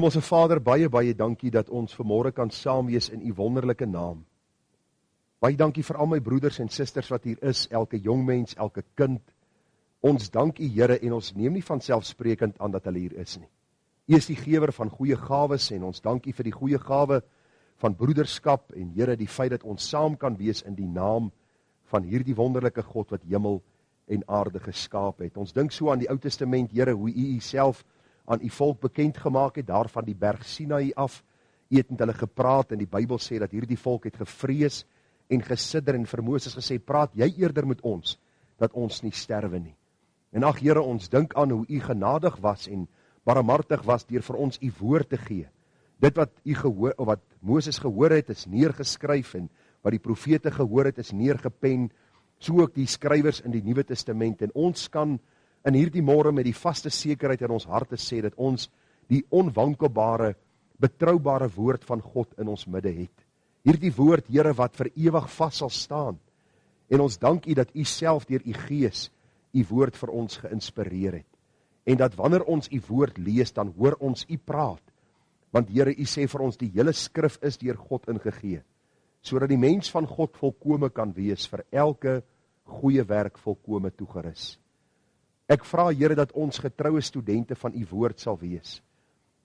Hemelse Vader, baie dankie dat ons vanmôre kan saam wees in u wonderlike naam. Baie dankie vir al my broeders en susters wat hier is, elke jong mens, elke kind. Ons dank u Here en ons neem nie vanselfsprekend aan dat hulle hier is nie. U is die gewer van goeie gawes en ons dank u vir die goeie gawe van broederskap en Here, die feit dat ons saam kan wees in die naam van hierdie wonderlike God wat hemel en aarde geskaap het. Ons dink so aan die Ou Testament, Here, hoe u self aan u volk bekend gemaak het, daar van die berg Sinaï af. U het met hulle gepraat en die Bybel sê dat hierdie volk het gevrees en gesidder en vir Moses gesê, praat jy eerder met ons, dat ons nie sterwe nie. En ag Here, ons dink aan hoe u genadig was en barmhartig was deur vir ons u woord te gee. Dit wat u gehoor, of wat Moses gehoor het, is neergeskryf en wat die profete gehoor het, is neergepen, so ook die skrywers in die Nuwe Testament. En ons kan in hierdie môre met die vaste sekerheid in ons harte sê dat ons die onwankelbare, betroubare woord van God in ons midde het. Hierdie woord, Here, wat vir ewig vas sal staan. En ons dank u dat u self deur u Gees u woord vir ons geïnspireer het. En dat wanneer ons u woord lees, dan hoor ons u praat. Want Here, u sê vir ons, die hele skrif is deur God ingegee, sodat die mens van God volkome kan wees, vir elke goeie werk volkome toegerus. Ek vra Here dat ons getroue studente van u woord sal wees.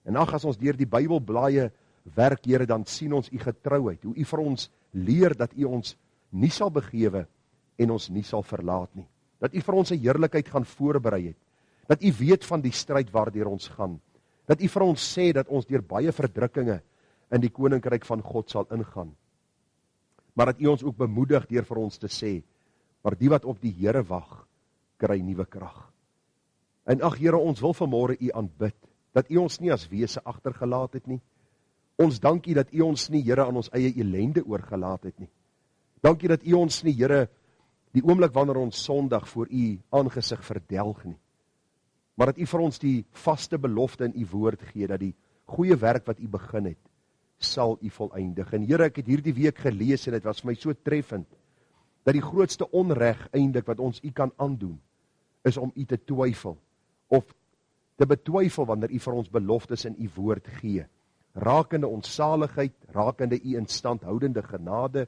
En ag, as ons deur die Bybelblaaie werk, Here, dan sien ons u getrouheid, hoe u vir ons leer dat u ons nie sal begewe en ons nie sal verlaat nie. Dat u vir ons 'n heerlikheid gaan voorberei het. Dat u weet van die stryd waardeur ons gaan. Dat u vir ons sê dat ons deur baie verdrukkinge in die koninkryk van God sal ingaan. Maar dat u ons ook bemoedig deur vir ons te sê, maar die wat op die Here wag, kry nuwe krag. En ag Here, ons wil vanmôre u aanbid, dat u ons nie as wese agtergelaat het nie. Ons dank u dat u ons nie, Here, aan ons eie ellende oorgelaat het nie. Dankie dat u ons nie, Here, die oomblik wanneer ons sondig voor u aangesig verdelg nie. Maar dat u vir ons die vaste belofte in u woord gee, dat die goeie werk wat u begin het, sal u voleindig. En Here, ek het hierdie week gelees en dit was vir my so treffend, dat die grootste onreg eintlik wat ons u kan aandoen, is om u te twyfel, of te betwyfel wanneer u vir ons beloftes in u woord gee, rakende ons saligheid, rakende u instandhoudende genade,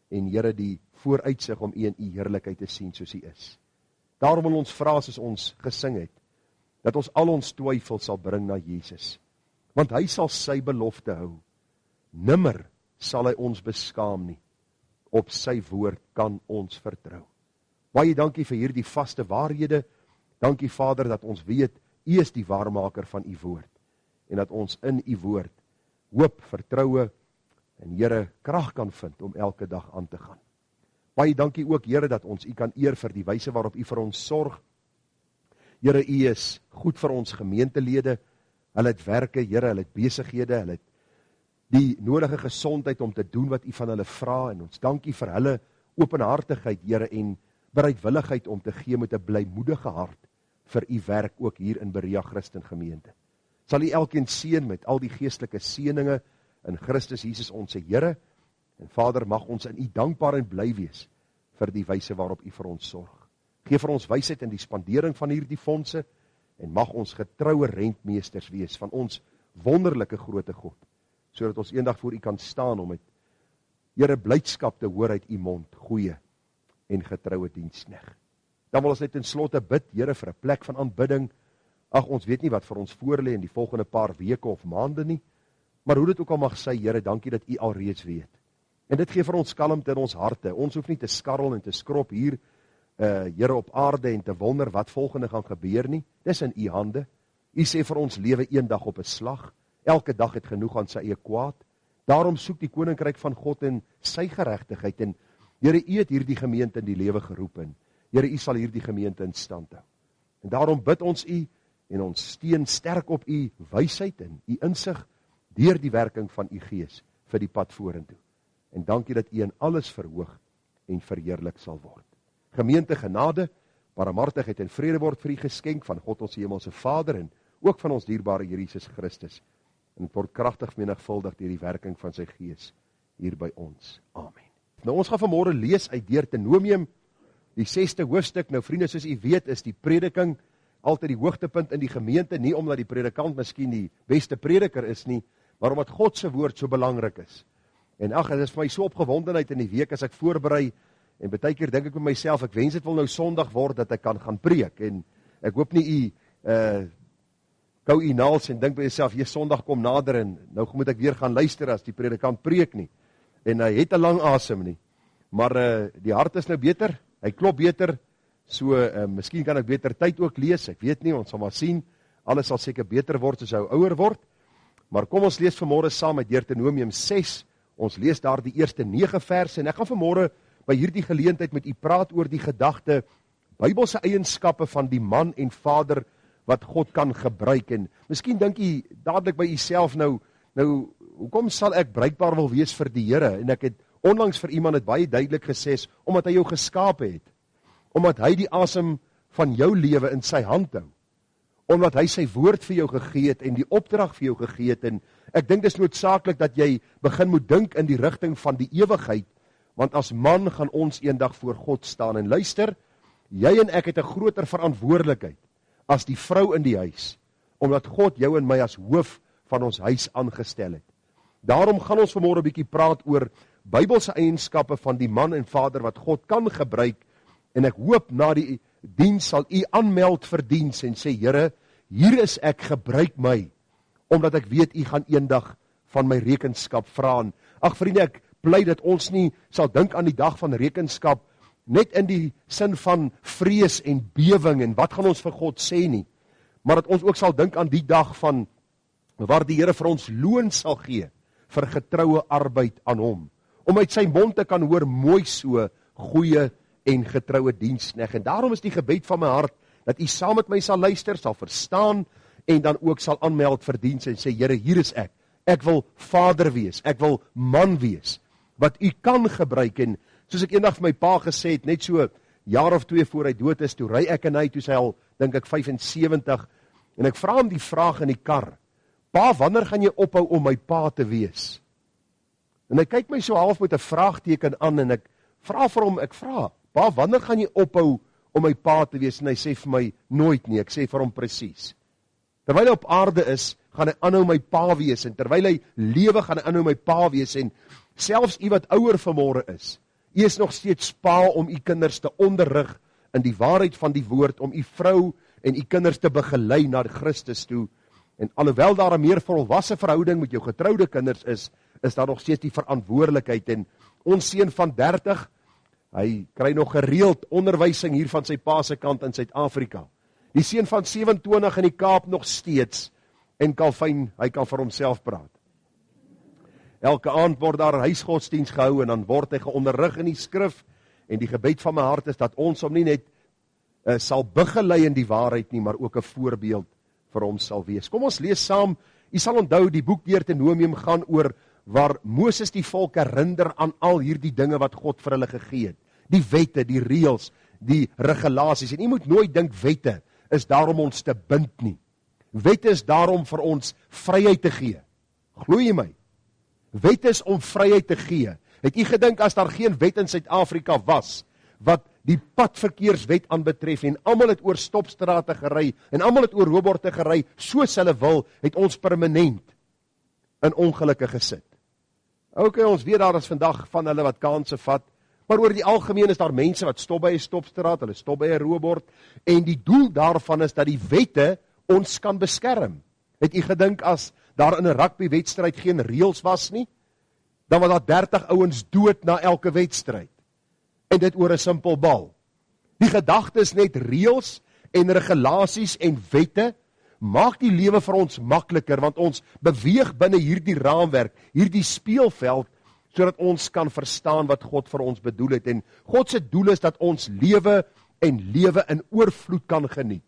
en Here, die vooruitsig om u in u heerlikheid te sien soos u is. Daarom wil ons vra, soos ons gesing het, dat ons al ons twyfel sal bring na Jesus, want hy sal sy belofte hou. Nimmer sal hy ons beskaam nie, op sy woord kan ons vertrou. Baie dankie vir hierdie vaste waarhede, dankie Vader dat ons weet, u is die waarmaker van u woord, en dat ons in u woord hoop, vertroue, en Here, krag kan vind om elke dag aan te gaan. Baie dankie ook Here dat ons u kan eer vir die wyse waarop u vir ons sorg. Here, u is goed vir ons gemeentelede, hulle het werke, Here, hulle het besighede, hulle het die nodige gesondheid om te doen wat u van hulle vra, en ons dankie vir hulle openhartigheid, Here, en bereidwilligheid om te gee met 'n blymoedige hart vir u werk ook hier in Berea Christen Gemeente. Sal u elkeen seën met al die geestelike seëninge in Christus Jesus ons Here, en Vader, mag ons in u dankbaar en bly wees vir die wyse waarop u vir ons sorg. Geef vir ons wysheid in die spandering van hierdie fondse, en mag ons getroue rentmeesters wees van ons wonderlike groote God, sodat ons eendag voor u kan staan om met Here blydskap te hoor uit u mond, goeie en getroue diensknegt. Dan wil ons net in slotte bid, Here, vir 'n plek van aanbidding. Ag, ons weet nie wat vir ons voorlê in die volgende paar weke of maande nie, maar hoe dit ook al mag sy, Here, dankie dat u alreeds weet. En dit gee vir ons kalmte in ons harte. Ons hoef nie te skarrel en te skrop hier, Here, op aarde en te wonder wat volgende gaan gebeur nie. Dis in u hande. U sê vir ons lewe een dag op 'n slag. Elke dag het genoeg aan sy eie kwaad. Daarom soek die koninkryk van God en sy geregtigheid. En Here, u het hierdie gemeente in die lewe geroep, en Here, u sal hierdie gemeente in stand hou. En daarom bid ons u en ons steun sterk op u wysheid en u insig deur die werking van u Gees vir die pad vorentoe. En dankie dat u in alles verhoog en verheerlik sal word. Gemeente, genade, barmhartigheid en vrede word vir u geskenk van God ons hemelse Vader en ook van ons dierbare Here Jesus Christus. En het word kragtig menigvuldig deur die werking van sy Gees hier by ons. Amen. Nou, ons gaan vanmôre lees uit Deuteronomium, die 6ste hoofstuk. Nou vriende, soos u weet, is die prediking altyd die hoogtepunt in die gemeente, nie omdat die predikant miskien die beste prediker is nie, maar omdat God se woord so belangrik is. En ag, dit is vir my so opgewondenheid in die week as ek voorberei, en baie keer dink ek met myself, ek wens dit wil nou Sondag word dat ek kan gaan preek, en ek hoop nie kou u naals en dink by jouself, jy Sondag kom nader en nou moet ek weer gaan luister as die predikant preek nie. En hy het 'n lang asem nie. Maar die hart is nou beter, hy klop beter, so miskien kan ek beter tyd ook lees, ek weet nie, ons sal maar sien, alles sal seker beter word as hy ouer word. Maar kom ons lees vanmôre saam uit Deuteronomium 6, ons lees daar die eerste 9 verse, en ek gaan vanmôre by hierdie geleentheid met u praat oor die gedagte, Bybelse eienskappe van die man en vader wat God kan gebruik, en miskien dink u dadelik by u self nou, hoekom sal ek bruikbaar wil wees vir die Here, en ek het onlangs vir iemand het baie duidelik gesê, omdat hy jou geskape het, omdat hy die asem van jou lewe in sy hand hou, omdat hy sy woord vir jou gegee het, en die opdrag vir jou gegee het, en ek dink dit is noodsaaklik dat jy begin moet dink in die rigting van die ewigheid, want as man gaan ons eendag voor God staan, en luister, jy en ek het 'n groter verantwoordelikheid as die vrou in die huis, omdat God jou en my as hoof van ons huis aangestel het. Daarom gaan ons vanmôre 'n bietjie praat oor Bybelse eienskappe van die man en vader wat God kan gebruik, en ek hoop na die diens sal u aanmeld vir diens en sê, Here, hier is ek, gebruik my, omdat ek weet u gaan eendag van my rekenskap vra. Ag vriende, ek bly dat ons nie sal dink aan die dag van rekenskap net in die sin van vrees en bewing en wat gaan ons vir God sê nie, maar dat ons ook sal dink aan die dag van waar die Here vir ons loon sal gee vir getroue arbeid aan hom, om uit sy mond te kan hoor, mooi so, goeie en getroue diensknegt. En daarom is die gebed van my hart, dat u saam met my sal luister, sal verstaan, en dan ook sal aanmeld vir diens en sê, Here, hier is ek wil vader wees, ek wil man wees, wat u kan gebruik. En soos ek eendag vir my pa gesê het, net so jaar of 2 voor hy dood is, toe ry ek en hy, toe sy al, dink ek 75, en ek vra hom die vraag in die kar, pa, wanneer gaan jy ophou om my pa te wees? En hy kyk my so half met 'n vraagteken aan, en ek vra vir hom, pa, wanneer gaan jy ophou om my pa te wees? En hy sê vir my, nooit nie. Ek sê vir hom presies. Terwyl hy op aarde is, gaan hy aanhou my pa wees, en terwyl hy lewe, gaan hy aanhou my pa wees, en selfs u wat ouer vanmôre is, u is nog steeds pa om u kinders te onderrig in die waarheid van die woord, om u vrou en u kinders te begelei na Christus toe, en alhoewel daar 'n meer volwasse verhouding met jou getroude kinders is daar nog steeds die verantwoordelikheid, en ons seun van 30, hy kry nog gereeld onderwysing hier van sy pa se kant in Suid-Afrika. Die seun van 27 in die Kaap nog steeds, en Calvin, hy kan vir homself praat. Elke aand word daar huisgodsdiens gehou, en dan word hy geonderrig in die skrif, en die gebed van my hart is dat ons hom nie net sal begelei in die waarheid nie, maar ook 'n voorbeeld vir hom sal wees. Kom ons lees saam, u sal onthou, die boek Deuteronomium gaan oor waar Moses die volk herinner aan al hierdie dinge wat God vir hulle gegee het. Die wette, die reëls, die regulasies, en u moet nooit dink wette is daarom ons te bind nie. Wette is daarom vir ons vryheid te gee. Glo jy my? Wette is om vryheid te gee. Het u gedink as daar geen wet in Suid-Afrika was, wat die padverkeerswet aanbetref, en almal het oor stopstrate gery, en almal het oor roborte gery, soos hulle wil, het ons permanent in ongelukke gesit. Ok, ons weet daar is vandag van hulle wat kanse vat, maar oor die algemeen is daar mense wat stop by 'n stopstraat, hulle stop by 'n robord, en die doel daarvan is dat die wette ons kan beskerm. Het u gedink as daar in 'n rugbywedstryd geen reëls was nie, dan was daar 30 ouens dood na elke wedstryd, en dit oor 'n simpel bal. Die gedagte is net reëls en regulasies en wette maak die lewe vir ons makliker, want ons beweeg binne hierdie raamwerk, hierdie speelveld, sodat ons kan verstaan wat God vir ons bedoel het. En God se doel is dat ons lewe en lewe in oorvloed kan geniet,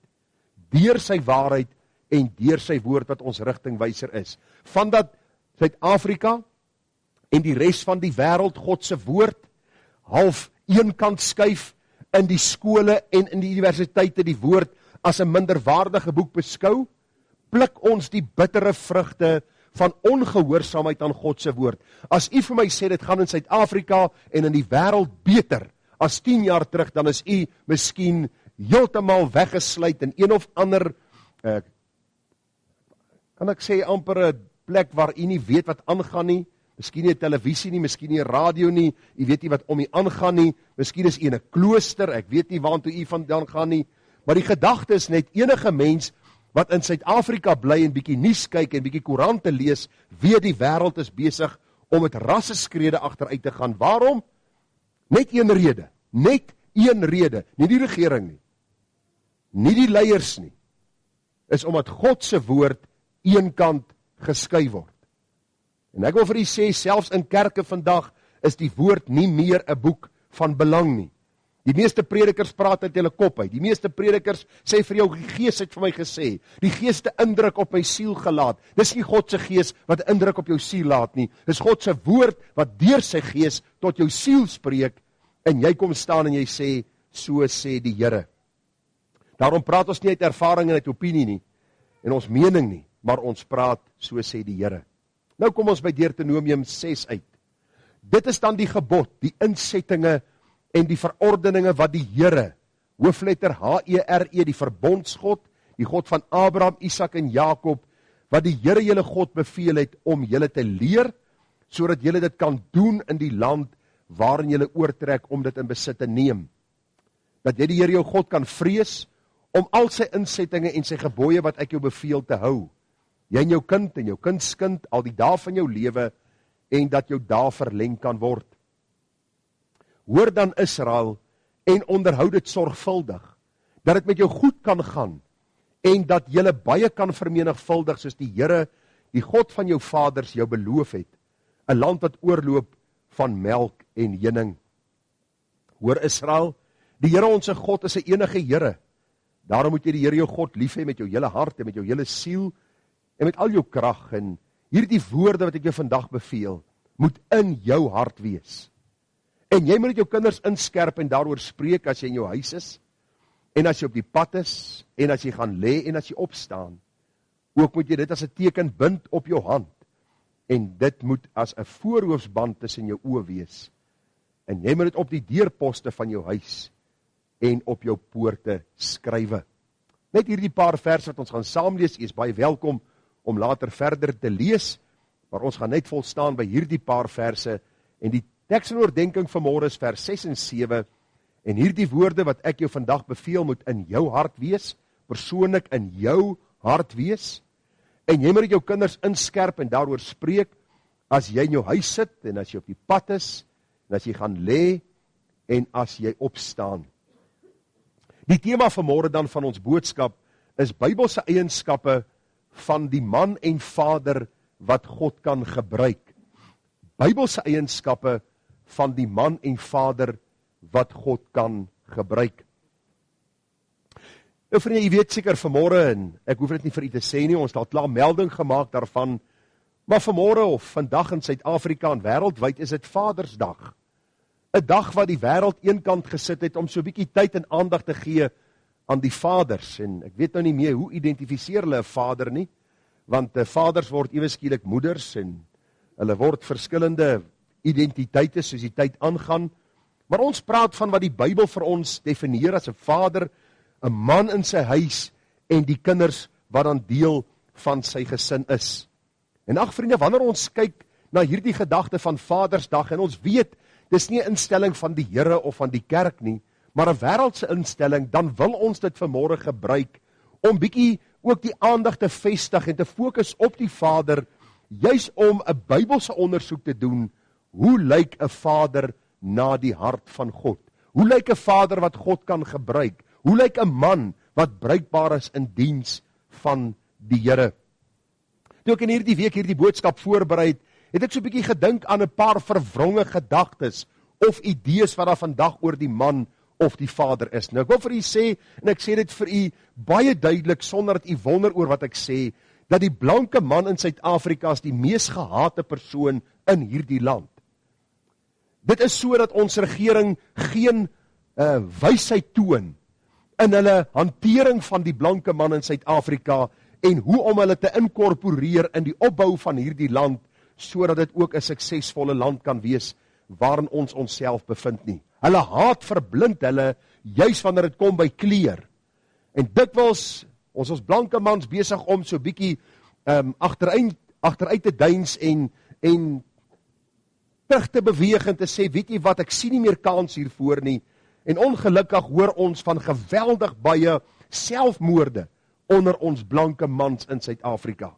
deur sy waarheid en deur sy woord wat ons rigtingwyser is. Van dat Suid-Afrika en die res van die wêreld God se woord half een kant skuif, in die skole en in die universiteite die woord as 'n minderwaardige boek beskou, pluk ons die bittere vrugte van ongehoorsaamheid aan God se woord. As u vir my sê dit gaan in Suid-Afrika en in die wêreld beter as 10 jaar terug, dan is u miskien heeltemal weggesluit in een of ander, kan ek sê amper 'n plek waar u nie weet wat aangaan nie, miskien nie 'n televisie nie, miskien nie 'n radio nie, u weet nie wat om u aangaan nie, miskien is u in 'n klooster, ek weet nie waartoe u vandaan gaan nie, maar die gedagte is net enige mens wat in Suid-Afrika bly en bietjie nuus kyk en bietjie koerante lees, weet die wêreld is besig om met rasseskrede agteruit te gaan. Waarom? Net een rede, nie die regering nie, nie die leiers nie, is omdat God se woord eenkant geskei word. En ek wil vir u sê, selfs in kerke vandag is die woord nie meer 'n boek van belang nie. Die meeste predikers praat uit hulle kop uit. Die meeste predikers sê vir jou, die Gees het vir my gesê, die Gees het 'n indruk op my siel gelaat. Dis nie God se Gees wat 'n indruk op jou siel laat nie. Dis God se woord wat deur sy Gees tot jou siel spreek en jy kom staan en jy sê, so sê die Here. Daarom praat ons nie uit ervaring en uit opinie nie en ons mening nie, maar ons praat, so sê die Here. Nou kom ons by Deuteronomium 6 uit. Dit is dan die gebod, die insettinge en die verordeninge wat die Here, hoofletter H-E-R-E, die verbondsgod, die God van Abraham, Isak en Jakob, wat die Here julle God beveel het om julle te leer, sodat julle dit kan doen in die land waarin julle oortrek om dit in besit te neem. Dat jy die Here jou God kan vrees, om al sy insettinge en sy gebooie wat ek jou beveel te hou. Jy en jou kind en jou kindskind, al die dae van jou lewe, en dat jou dae verleng kan word. Hoor dan Israel, en onderhou dit sorgvuldig, dat dit met jou goed kan gaan, en dat jylle baie kan vermenigvuldig, soos die Here, die God van jou vaders, jou beloof het, 'n land wat oorloop van melk en honing. Hoor Israel, die Here ons God is 'n enige Here. Daarom moet jy die Here jou God lief hê met jou hele hart en met jou hele siel en met al jou krag. En hierdie woorde wat ek jou vandag beveel, moet in jou hart wees. En jy moet dit jou kinders inskerp en daaroor spreek as jy in jou huis is, en as jy op die pad is, en as jy gaan lê en as jy opstaan. Ook moet jy dit as 'n teken bind op jou hand, en dit moet as 'n voorhoofsband tussen jou oë wees. En jy moet dit op die deurposte van jou huis en op jou poorte skrywe. Net hierdie paar verse wat ons gaan saam lees, jy is baie welkom om later verder te lees, maar ons gaan net volstaan by hierdie paar verse, en die teks en oordenking vanmôre is vers 6 en 7, en hierdie woorde wat ek jou vandag beveel, moet in jou hart wees, persoonlik in jou hart wees, en jy moet dit jou kinders inskerp en daaroor spreek, as jy in jou huis sit, en as jy op die pad is, en as jy gaan lê, en as jy opstaan. Die tema vanmôre dan van ons boodskap is Bybelse eienskappe van die man en vader wat God kan gebruik. Bybelse eienskappe van die man en vader wat God kan gebruik. Nou vriende, jy weet seker vanmôre, en ek hoef dit nie vir u te sê nie, ons het al klaar melding gemaak daarvan, maar vanmôre of vandag in Suid-Afrika en wêreldwyd is dit Vadersdag. 'n Dag wat die wêreld eenkant gesit het om so 'n bietjie tyd en aandag te gee aan die vaders. En ek weet nou nie meer hoe identifiseer hulle 'n vader nie, want vaders word ewe skielik moeders en hulle word verskillende identiteite soos die tyd aangaan. Maar ons praat van wat die Bybel vir ons definieer as 'n vader, 'n man in sy huis en die kinders wat dan deel van sy gesin is. En ag vriende, wanneer ons kyk na hierdie gedagte van Vadersdag en ons weet dis nie 'n instelling van die Here of van die kerk nie, maar 'n wêreldse instelling, dan wil ons dit vanmôre gebruik om bietjie ook die aandag te vestig en te fokus op die Vader, juis om 'n Bybelse ondersoek te doen. Hoe lyk 'n vader na die hart van God? Hoe lyk 'n vader wat God kan gebruik? Hoe lyk 'n man wat bruikbaar is in diens van die Here? Toe ek in hierdie week hierdie boodskap voorberei het ek so 'n bietjie gedink aan 'n paar verwronge gedagtes of idees wat daar vandag oor die man of die vader is. Nou ek wil vir u sê, en ek sê dit vir u baie duidelik sonder dat u wonder oor wat ek sê, dat die blanke man in Suid-Afrika is die mees gehate persoon in hierdie land. Dit is so dat ons regering geen wysheid toon in hulle hantering van die blanke man in Suid-Afrika en hoe om hulle te inkorporeer in die opbou van hierdie land, sodat dit ook 'n suksesvolle land kan wees waarin ons onsself bevind nie. Hulle haat verblind hulle, juis wanneer dit kom by kleur. En dikwels, ons blanke mans besig om so bietjie agteruit te deins en terug te beweeg en te sê, weet jy wat, ek sien nie meer kans hiervoor nie. En ongelukkig hoor ons van geweldig baie selfmoorde onder ons blanke mans in Suid-Afrika.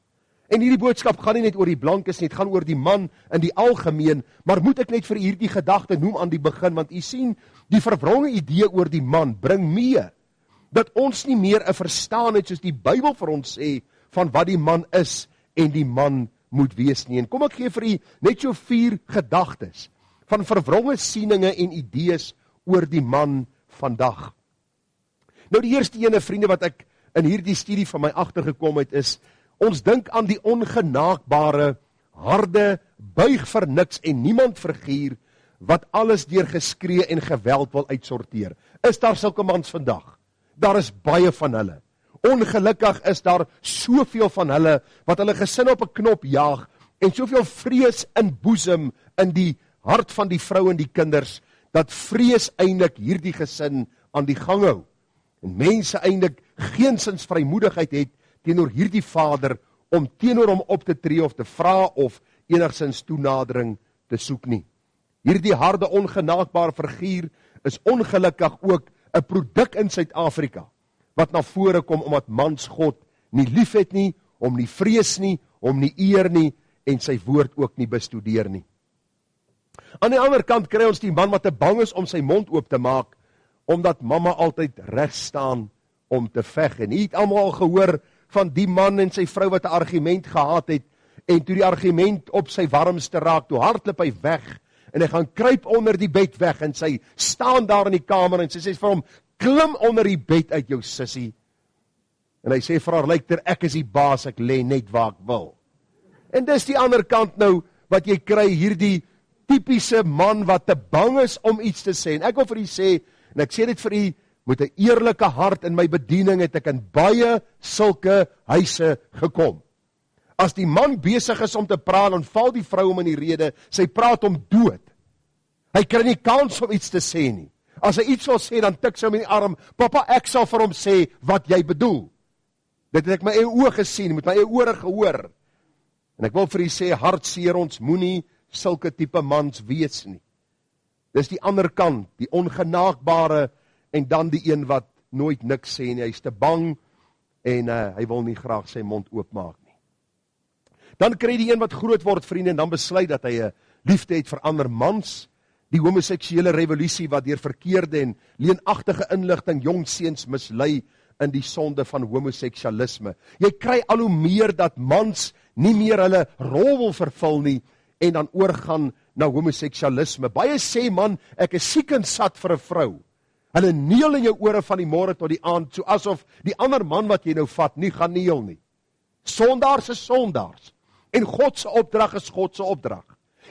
En hierdie boodskap gaan nie net oor die blankes nie, het gaan oor die man in die algemeen, maar moet ek net vir hierdie gedagte noem aan die begin, want u sien, die verwronge idee oor die man bring mee, dat ons nie meer 'n verstaan het, soos die Bybel vir ons sê, van wat die man is en die man moet wees nie. En kom ek gee vir u net so 4 gedagtes van verwronge sieninge en idees oor die man vandag. Nou die eerste ene, vriende, wat ek in hierdie studie van my agtergekom het, is, ons dink aan die ongenaakbare, harde, buig vir niks en niemand figuur, wat alles deur geskree en geweld wil uitsorteer. Is daar sulke mans vandag? Daar is baie van hulle. Ongelukkig is daar soveel van hulle, wat hulle gesin op 'n knop jaag, en soveel vrees inboesem in die hart van die vrou en die kinders, dat vrees eintlik hierdie gesin aan die gang hou. En mense eintlik geensins vrymoedigheid het teenoor hierdie vader om teenoor hom op te tree of te vra of enigsins toenadering te soek nie. Hierdie harde ongenaakbare figuur is ongelukkig ook 'n produk in Suid-Afrika wat na vore kom omdat mans God nie lief het nie, hom nie vrees nie, hom nie eer nie en sy woord ook nie bestudeer nie. Aan die ander kant kry ons die man wat te bang is om sy mond oop te maak, omdat mamma altyd reg staan om te veg. En jy het almal al gehoor van die man en sy vrou wat 'n argument gehad het, en toe die argument op sy warmste raak, toe hardloop hy weg, en hy gaan kruip onder die bed weg, en sy staan daar in die kamer, en sy sê vir hom, klim onder die bed uit jou sissie. En hy sê vir haar, luister, ek is die baas, ek lê net waar ek wil. En dis die ander kant nou, wat jy kry, hierdie typiese man wat te bang is om iets te sê. En ek wil vir u sê, en ek sê dit vir u, met 'n eerlike hart in my bediening, het ek in baie sulke huise gekom. As die man besig is om te praat, dan val die vrou om in die rede, sy praat om dood. Hy kry nie kans om iets te sê nie. As hy iets wil sê, dan tik sy hom in die arm, papa, ek sal vir hom sê wat jy bedoel. Dit het ek my eie oë gesien, met my eie ore gehoor. En ek wil vir u sê, hartseer, ons moenie sulke tipe mans wees nie. Dis die ander kant, die ongenaakbare, en dan die een wat nooit niks sê nie, hy is te bang, en hy wil nie graag sy mond oopmaak nie. Dan kry die een wat groot word, vriende, en dan besluit dat hy 'n liefde het vir ander mans, die homoseksuele revolusie wat deur verkeerde en leenagtige inligting jong seuns mislei in die sonde van homoseksualisme. Jy kry al hoe meer dat mans nie meer hulle rol wil vervul nie, en dan oorgaan na homoseksualisme. Baie sê, man, ek is siek en sat vir 'n vrou. Hulle neel in jou ore van die môre tot die aand, so asof die ander man wat jy nou vat, nie gaan neel nie. Sondaars is sondaars. En God se opdrag is God se opdrag.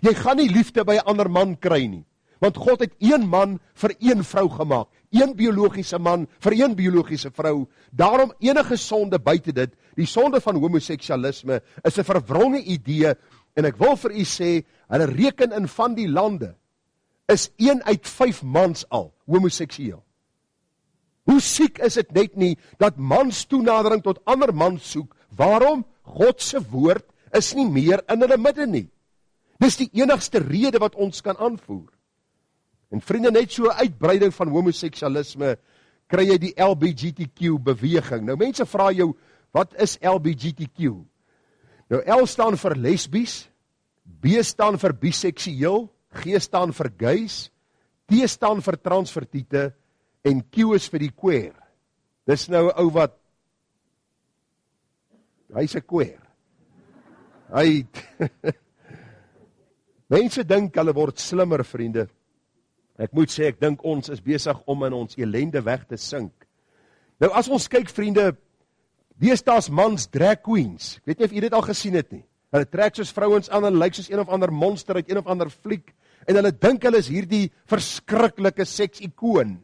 Jy gaan nie liefde by 'n ander man kry nie, want God het een man vir een vrou gemaak, een biologiese man vir een biologiese vrou. Daarom enige sonde buite dit, die sonde van homoseksualisme, is 'n verwronge idee, en ek wil vir u sê, hulle reken in van die lande, is 1 uit 5 mans al homoseksueel. Hoe siek is dit net nie, dat mans toenadering tot ander mans soek? Waarom? God se woord is nie meer in hulle midde nie. Dis die enigste rede wat ons kan aanvoer. En vriende, net so 'n uitbreiding van homoseksualisme, kry jy die LGBTQ beweging. Nou mense vra jou, wat is LGBTQ? Nou L staan vir lesbies, B staan vir biseksueel, G staan vir gays, T staan vir transvertiete, en Q is vir die queer. Dis nou 'n ou wat, hy's 'n queer. Hy mense dink hulle word slimmer, vriende. Ek moet sê, ek dink ons is besig om in ons elende weg te sink. Nou as ons kyk, vriende, deesdae mans drag queens. Ek weet nie of jy dit al gesien het nie. Hulle trek soos vrouens aan, hulle lyk soos een of ander monster uit een of ander fliek, en hulle dink hulle is hierdie verskriklike seksikoon.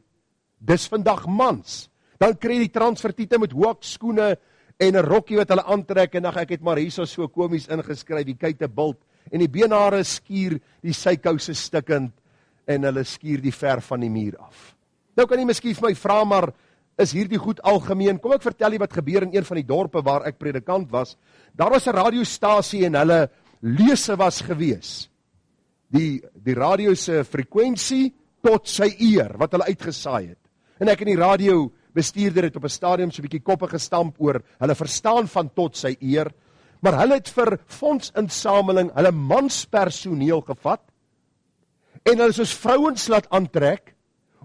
Dis vandag mans. Dan kry die transvertiete met hoekskoene en 'n rokkie wat hulle aantrek, en ek het maar hierso so komies ingeskryf, die kuite bult, en die beenhare skuur, die sykouse stikkend, en hulle skuur die verf van die muur af. Nou kan jy miskien vir my vra, maar is hierdie goed algemeen? Kom ek vertel jy wat gebeur in een van die dorpe waar ek predikant was. Daar was 'n radiostasie en hulle lese was gewees. Die radio se frekwensie tot sy eer, wat hulle uitgesaai het. En ek in die radio bestuurder het op 'n stadium so 'n bietjie koppe gestamp oor, hulle verstaan van tot sy eer, maar hulle het vir fondsinsameling hulle manspersoneel gevat, en hulle soos vrouens laat aantrek,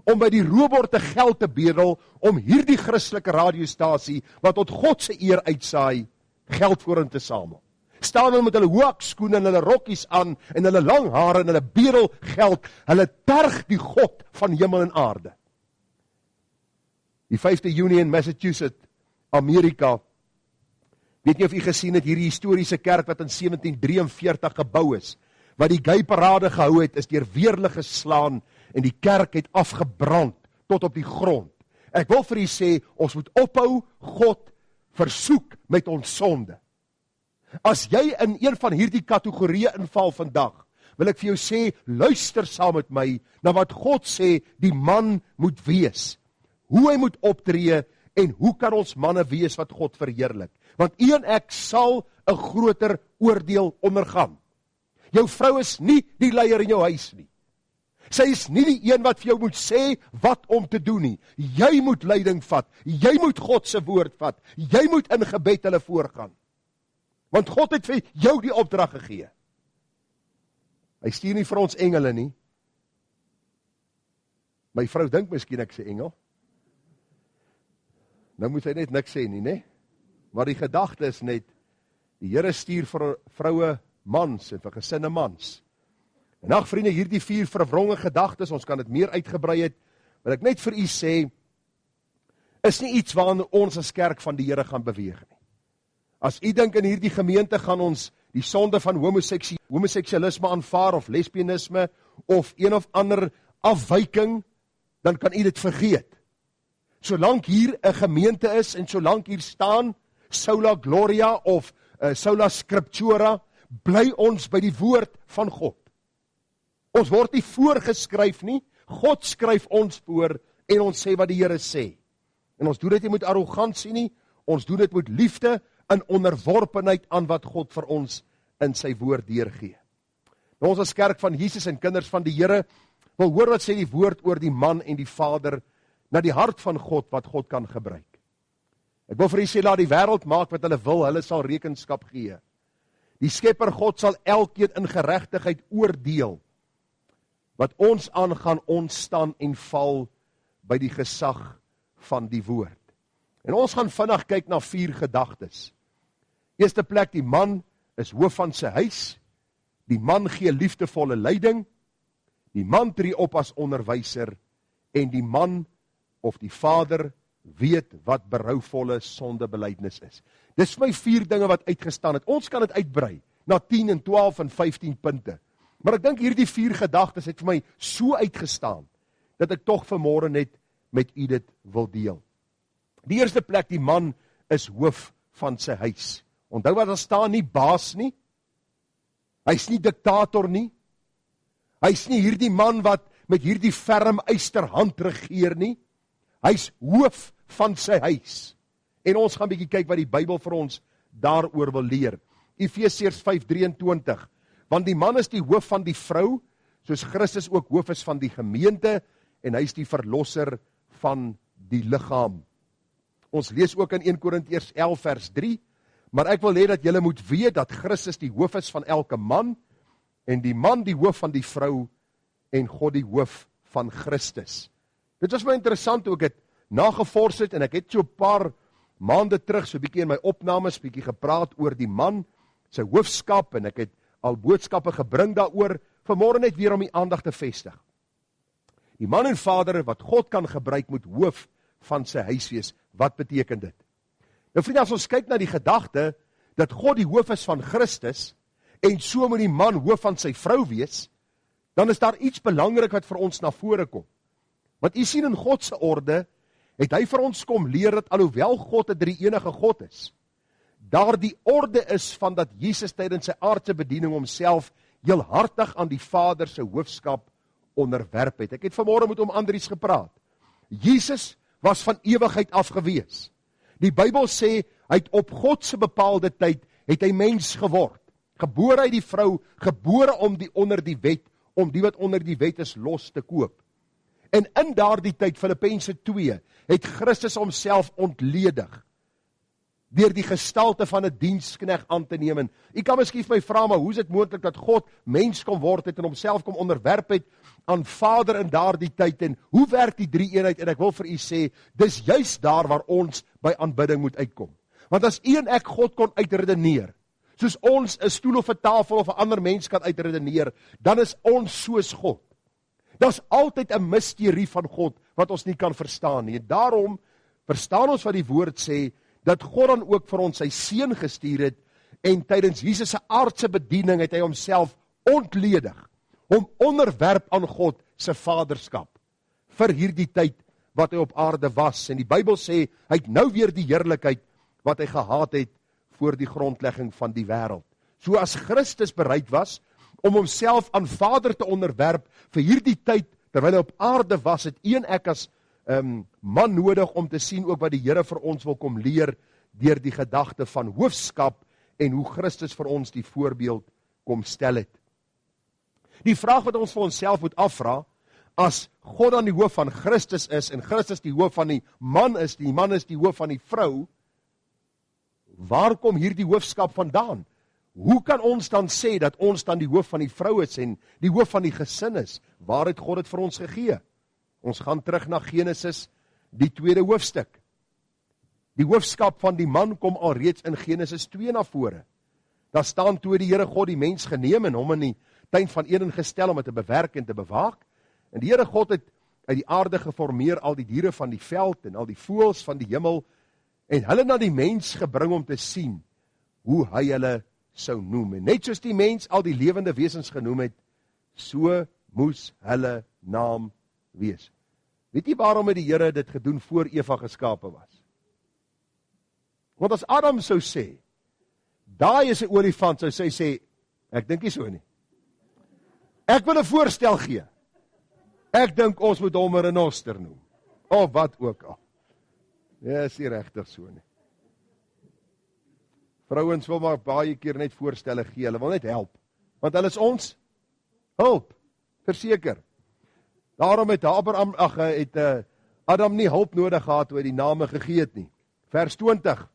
om by die roeborte geld te bedel, om hierdie Christelike radiostasie, wat tot God se eer uitsaai, geld voor in te samel. Staan hulle met hulle hoekskoene en hulle rokkies aan, en hulle lang hare en hulle bedel geld, hulle terg die God van hemel en aarde. Die 5de Junie in Massachusetts, Amerika, weet nie of u gesien het, hierdie historiese kerk wat in 1743 gebou is, wat die gay parade gehou het, is deur weerlig geslaan, en die kerk het afgebrand, tot op die grond. Ek wil vir u sê, ons moet ophou God versoek met ons sonde. As jy in een van hierdie kategorieë inval vandag, wil ek vir jou sê, luister saam met my, na wat God sê, die man moet wees. Hoe hy moet optree, en hoe kan ons manne wees wat God verheerlik? Want u en ek sal 'n groter oordeel ondergaan. Jou vrou is nie die leier in jou huis nie. Sy is nie die een wat vir jou moet sê wat om te doen nie. Jy moet leiding vat. Jy moet God se woord vat. Jy moet in gebed hulle voorgaan. Want God het vir jou die opdrag gegee. Hy stuur nie vir ons engele nie. My vrou dink miskien ek sê engel. Nou moet hy net niks sê nie, né? Maar die gedagte is net, die Here stuur vir vroue mans en vir gesinne mans. En ag vriende, hierdie 4 verwronge gedagtes, ons kan dit meer uitgebrei het, wil ek net vir u sê, is nie iets waarna ons as kerk van die Here gaan beweeg nie. As u dink in hierdie gemeente gaan ons die sonde van homoseksualisme aanvaar, of lesbianisme, of een of ander afwyking, dan kan u dit vergeet. Solank hier 'n gemeente is, en solank hier staan, Sola Gloria, of Sola Scriptura, bly ons by die woord van God. Ons word nie voorgeskryf nie, God skryf ons voor, en ons sê wat die Here sê. En ons doen dit nie met arrogansie nie, ons doen dit met liefde, in onderworpenheid aan wat God vir ons in sy woord deurgee. Nou, ons as kerk van Jesus en kinders van die Here, wil hoor wat sê die woord oor die man en die vader, na die hart van God, wat God kan gebruik. Ek wil vir u sê, laat die wêreld maak wat hulle wil, hulle sal rekenskap gee. Die Skepper God sal elkeen in geregtigheid oordeel, wat ons aangaan, ons staan en val by die gesag van die woord. En ons gaan vinnig kyk na 4 gedagtes. Eerste plek, die man is hoof van sy huis, die man gee liefdevolle leiding, die man tree op as onderwyser, en die man of die vader weet wat berouvolle sondebelydenis is. Dis my 4 dinge wat uitgestaan het. Ons kan dit uitbrei na 10 en 12 en 15 punte. Maar ek dink hierdie 4 gedagtes het vir my so uitgestaan, dat ek tog vanmôre net met u dit wil deel. Die eerste plek, die man is hoof van sy huis. Onthou wat daar staan, nie baas nie. Hy's nie diktator nie. Hy's nie hierdie man wat met hierdie ferm eysterhand regeer nie. Hy's hoof van sy huis. En ons gaan bietjie kyk wat die Bybel vir ons daaroor wil leer. Efesiërs 5:23. Want die man is die hoof van die vrou, soos Christus ook hoof is van die gemeente, en hy is die verlosser van die liggaam. Ons lees ook in 1 Korintiërs 11 vers 3, maar ek wil hê dat julle moet weet dat Christus die hoof is van elke man, en die man die hoof van die vrou, en God die hoof van Christus. Dit was my interessant hoe ek het nagevors het, en ek het so 'n paar maande terug, so 'n bietjie in my opnames, bietjie gepraat oor die man, sy hoofskap, en ek het al boodskappe gebring daaroor, vanmôre net weer om die aandag te vestig. Die man en vader wat God kan gebruik, moet hoof van sy huis wees. Wat beteken dit? Nou vriende, as ons kyk na die gedagte, dat God die hoof is van Christus, en so moet die man hoof van sy vrou wees, dan is daar iets belangrik wat vir ons na vore kom. Want u sien in God se orde, het hy vir ons kom leer dat alhoewel God 'n drie-enige God is, daar die orde is van dat Jesus tydens sy aardse bediening homself heelhartig aan die Vader se hoofskap onderwerp het. Ek het vanmôre met Andries gepraat. Jesus was van ewigheid af gewees. Die Bybel sê, hy het op God se bepaalde tyd, het hy mens geword. Gebore uit die vrou, gebore om die onder die wet, om die wat onder die wet is los te koop. En in daardie tyd, Filippense 2, het Christus homself ontledig, deur die gestalte van 'n diensknegt aan te neem. En u kan miskien vir my vra, maar hoe is dit moontlik dat God mens kom word het en homself kom onderwerp het aan Vader in daardie tyd, en hoe werk die drie eenheid? En ek wil vir u sê, dis juist daar waar ons by aanbidding moet uitkom. Want as u en ek God kon uitredeneer, soos ons 'n stoel of 'n tafel of 'n ander mens kan uitredeneer, dan is ons soos God. Daar's altyd 'n misterie van God wat ons nie kan verstaan nie. En daarom verstaan ons wat die woord sê, dat God dan ook vir ons sy seun gestuur het, en tydens Jesus se aardse bediening het hy homself ontledig, hom onderwerp aan God se vaderskap, vir hierdie tyd wat hy op aarde was. En die Bybel sê, hy het nou weer die heerlikheid wat hy gehad het voor die grondlegging van die wêreld. So as Christus bereid was om homself aan Vader te onderwerp vir hierdie tyd, terwyl hy op aarde was, het een ek as man nodig om te sien ook wat die Here vir ons wil kom leer deur die gedagte van hoofskap en hoe Christus vir ons die voorbeeld kom stel het. Die vraag wat ons vir onsself moet afvra, as God dan die hoof van Christus is en Christus die hoof van die man is die hoof van die vrou, waar kom hierdie hoofskap vandaan? Hoe kan ons dan sê dat ons dan die hoof van die vrou is en die hoof van die gesin is? Waar het God dit vir ons gegee? Ons gaan terug na Genesis, die 2de hoofstuk. Die hoofskap van die man kom al reeds in Genesis 2 na vore. Daar staan, toe die Here God die mens geneem en hom in die tuin van Eden gestel om het te bewerk en te bewaak. En die Here God het uit die aarde geformeer al die diere van die veld en al die voëls van die hemel, en hulle na die mens gebring om te sien hoe hy hulle sou noem. En net soos die mens al die lewende wesens genoem het, so moes hulle naam wees. Weet jy waarom het die Here dit gedoen voor Eva geskape was? Want as Adam sou sê, daai is 'n olifant, sou sy sê, ek dink nie so nie. Ek wil 'n voorstel gee. Ek dink ons moet hom 'n renoster noem. Of wat ook al. Ja, is nie regtig so nie. Vrouens wil maar baie keer net voorstelle gee, hulle wil net help. Want hulle is ons hulp, verseker. Daarom het Adam nie hulp nodig gehad toe hy die name gegee het nie. Vers 20.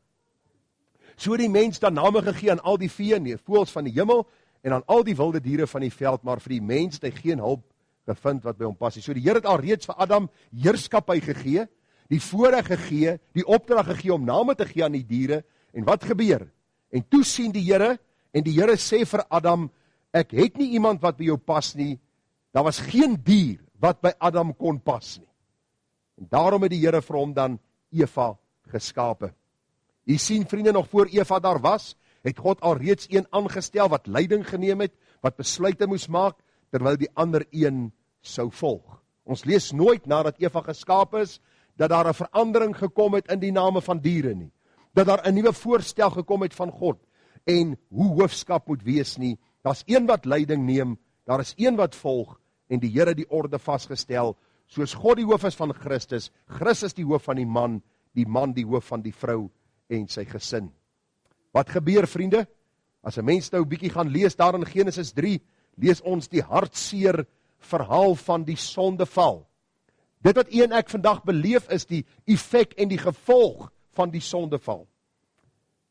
So die mens dan name gegee aan al die vee en die voëls van die hemel en aan al die wilde diere van die veld, maar vir die mens het hy geen hulp gevind wat by hom pas nie. So die Here het al reeds vir Adam heerskappy gegee, die voorreg gegee, die opdrag gegee om name te gee aan die diere. En wat gebeur? En toe sien die Here, en die Here sê vir Adam, ek het nie iemand wat by jou pas nie. Daar was geen dier wat by Adam kon pas nie. En daarom het die Here vir hom dan Eva geskape. Jy sien, vriende, nog voor Eva daar was, het God al reeds een aangestel wat leiding geneem het, wat besluite moes maak, terwyl die ander een sou volg. Ons lees nooit nadat Eva geskape is, dat daar 'n verandering gekom het in die name van diere nie. Dat daar 'n nuwe voorstel gekom het van God, en hoe hoofskap moet wees nie. Daar's een wat leiding neem, daar is een wat volg, en die Here die orde vasgestel, soos God die hoof is van Christus, Christus die hoof van die man die hoof van die vrou en sy gesin. Wat gebeur, vriende? As 'n mens nou 'n bietjie gaan lees daar in Genesis 3, lees ons die hartseer verhaal van die sondeval. Dit wat u en ek vandag beleef is die effek en die gevolg van die sondeval.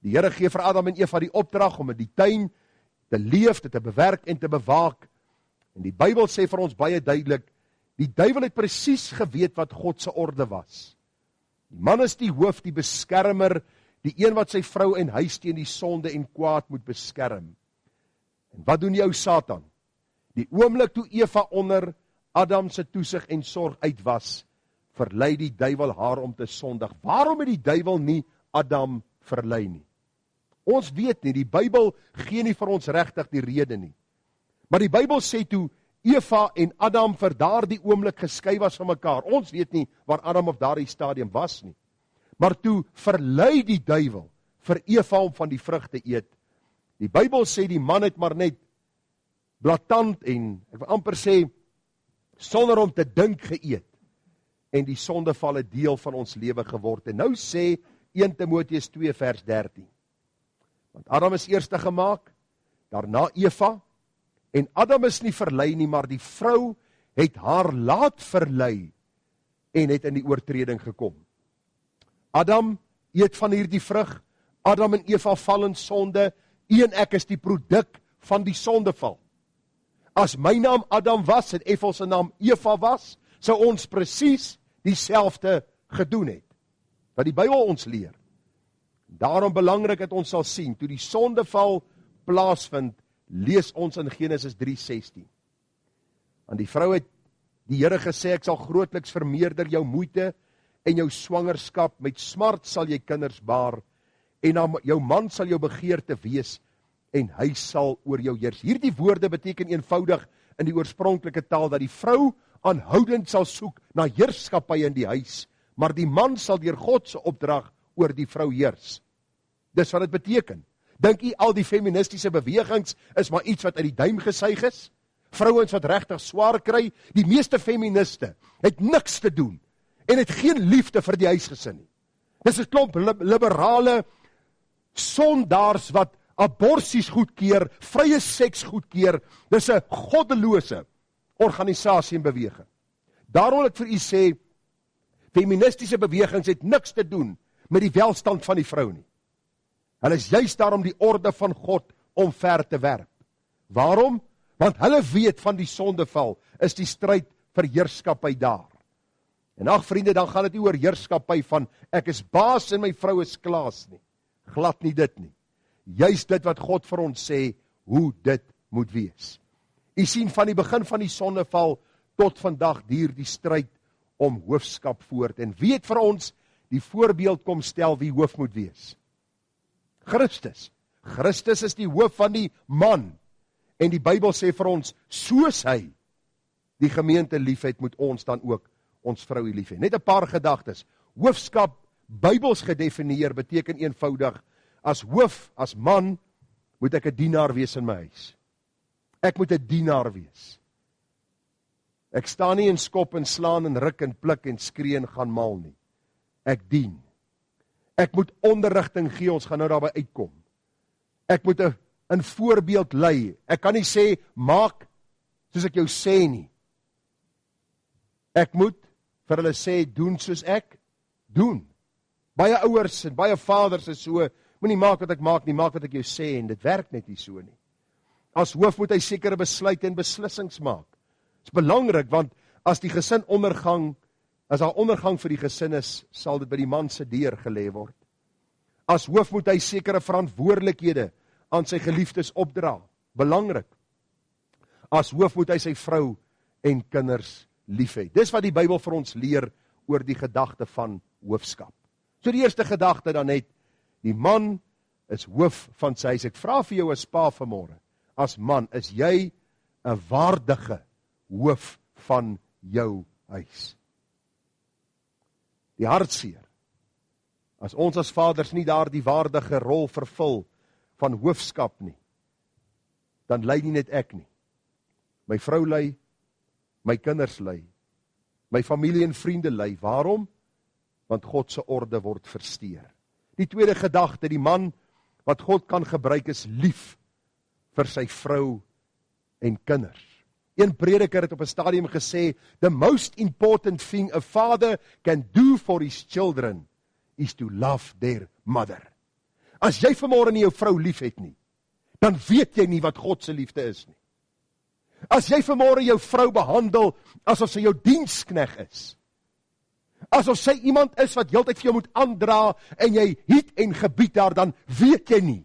Die Here gee vir Adam en Eva die opdrag om in die tuin te leef, dit te bewerk en te bewaak. En die Bybel sê vir ons baie duidelik, die duiwel het presies geweet wat God se orde was. Die man is die hoof, die beskermer, die een wat sy vrou en huis teen die sonde en kwaad moet beskerm. En wat doen die ou Satan? Die oomblik toe Eva onder Adam se toesig en sorg uit was, verlei die duiwel haar om te sondig. Waarom het die duiwel nie Adam verlei nie? Ons weet nie, die Bybel gee nie vir ons regtig die rede nie. Maar die Bybel sê toe Eva en Adam vir daardie oomblik geskei was van mekaar. Ons weet nie waar Adam op daardie stadium was nie. Maar toe verlei die duiwel vir Eva om van die vrug te eet. Die Bybel sê die man het maar net blaatant en ek wil amper sê sonder om te dink geëet, en die sondeval het deel van ons lewe geword. En nou sê 1 Timoteus 2 vers 13, want Adam is eerste gemaak, daarna Eva, en Adam is nie verlei nie, maar die vrou het haar laat verlei, en het in die oortreding gekom. Adam eet van hierdie vrug, Adam en Eva val in sonde, ek is die produk van die sondeval. As my naam Adam was, en Eva se naam Eva was, sou ons presies dieselfde gedoen het, wat die Bybel ons leer. Daarom belangrik dat ons sal sien, toe die sondeval plaasvind, lees ons in Genesis 3:16. Want die vrou het die Here gesê, ek sal grootliks vermeerder jou moeite en jou swangerskap, met smart sal jy kinders baar, en jou man sal jou begeerte wees, en hy sal oor jou heers. Hierdie woorde beteken eenvoudig in die oorspronklike taal, dat die vrou aanhoudend sal soek na heerskappy in die huis, maar die man sal deur God se opdrag oor die vrou heers. Dis wat dit beteken. Dink jy al die feministiese bewegings is maar iets wat uit die duim gesuig is? Vrouens wat regtig swaar kry, die meeste feministe het niks te doen en het geen liefde vir die huisgesin nie. Dis 'n klomp liberale sondaars wat aborsies goedkeur, vrye seks goedkeur. Dis 'n goddelose organisasie en beweging. Daarom wil ek vir u sê, feministiese bewegings het niks te doen met die welstand van die vrou nie. Hulle is juist daarom die orde van God omver te werp. Waarom? Want hulle weet van die sondeval is die stryd vir heerskappy daar. En ag vriende, dan gaan dit nie oor heerskappy van ek is baas en my vrou is klaas nie. Glad nie dit nie. Juist dit wat God vir ons sê, hoe dit moet wees. U sien, van die begin van die sondeval tot vandag duur die stryd om hoofskap voort. En wie het vir ons die voorbeeld kom stel wie hoof moet wees? Christus. Christus is die hoof van die man. En die Bybel sê vir ons, soos hy die gemeente liefhet, moet ons dan ook ons vrou lief hê. Net 'n paar gedagtes. Hoofskap, Bybels gedefinieer, beteken eenvoudig, as hoof, as man, moet ek 'n dienaar wees in my huis. Ek moet 'n dienaar wees. Ek staan nie en skop en slaan en ruk en pluk en skree en gaan mal nie. Ek dien. Ek moet onderrigting gee, ons gaan nou daarby uitkom. Ek moet 'n voorbeeld lei. Ek kan nie sê, maak soos ek jou sê nie. Ek moet vir hulle sê, doen soos ek doen. Baie ouers en baie vaders is so, moenie maak wat ek maak nie, maak wat ek jou sê, en dit werk net nie so nie. As hoof moet hy sekere besluite en beslissings maak. Dit is belangrik, want as die gesin ondergang, as daar ondergang vir die gesin is, sal dit by die man se deur gelê word. As hoof moet hy sekere verantwoordelikhede aan sy geliefdes opdra. Belangrik. As hoof moet hy sy vrou en kinders lief hê. Dis wat die Bybel vir ons leer oor die gedagte van hoofskap. So die eerste gedagte dan net, die man is hoof van sy huis. Ek vra vir jou as pa vanmôre, as man, is jy 'n waardige hoof van jou huis? Die hartseer, as ons as vaders nie daar die waardige rol vervul van hoofskap nie, dan lei nie net ek nie. My vrou lei, my kinders lei, my familie en vriende lei. Waarom? Want God se orde word versteur. Die tweede gedagte, die man wat God kan gebruik is lief vir sy vrou en kinders. Een prediker het op 'n stadium gesê, the most important thing a father can do for his children is to love their mother. As jy vanmôre nie jou vrou lief het nie, dan weet jy nie wat God se liefde is nie. As jy vanmôre jou vrou behandel asof sy jou dienskneg is, asof sy iemand is wat heeltyd vir jou moet aandra en jy hiet en gebied daar, dan weet jy nie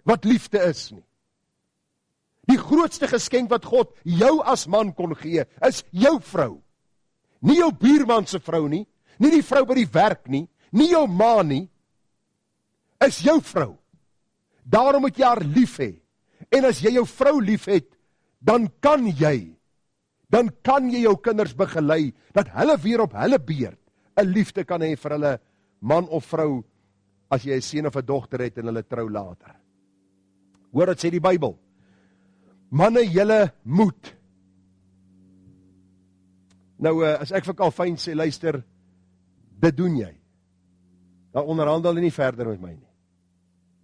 wat liefde is nie. Die grootste geskenk wat God jou as man kon gee, is jou vrou. Nie jou buurman se vrou nie, nie die vrou by die werk nie, nie jou ma nie, is jou vrou. Daarom moet jy haar lief hê. En as jy jou vrou lief het, dan kan jy jou kinders begelei, dat hulle weer op hulle beurt 'n liefde kan hê vir hulle man of vrou, as jy 'n seun of 'n dogter het en hulle trou later. Hoor wat sê die Bybel. Manne, julle moet Nou, as ek vir Calvin sê, luister, dit doen jy. Dan onderhandel hy nie verder met my nie.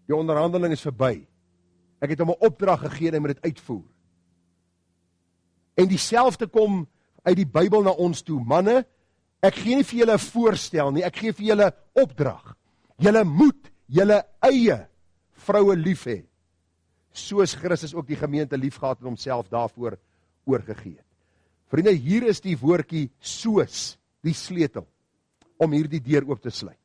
Die onderhandeling is verby. Ek het hom 'n opdrag gegee en hy moet dit uitvoer. En dieselfde kom uit die Bybel na ons toe. Manne, ek gee nie vir julle 'n voorstel nie, ek gee vir julle opdrag. Julle moet julle eie vroue lief hê, soos Christus ook die gemeente liefgehad en homself daarvoor oorgegee het. Vriende, hier is die woordjie soos, die sleutel, om hierdie deur oop te sluit.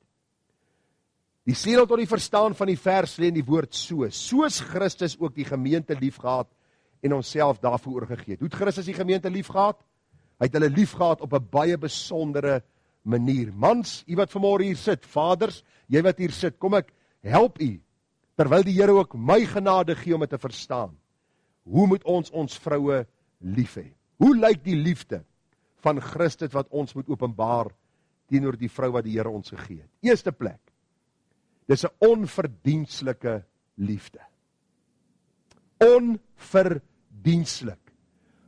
Die sleutel tot die verstaan van die vers lê in die woord soos Christus ook die gemeente liefgehad en homself daarvoor oorgegee het. Hoe het Christus die gemeente liefgehad? Hy het hulle liefgehad op 'n baie besondere manier. Mans, u wat vanmôre hier sit, vaders, jy wat hier sit, kom ek help u, terwyl die Here ook my genade gee om dit te verstaan. Hoe moet ons vroue lief hê? Hoe lyk die liefde van Christus wat ons moet openbaar teenoor die vrou wat die Here ons gegee het? Eerste plek, dis 'n onverdienstelike liefde. Onverdienstelik.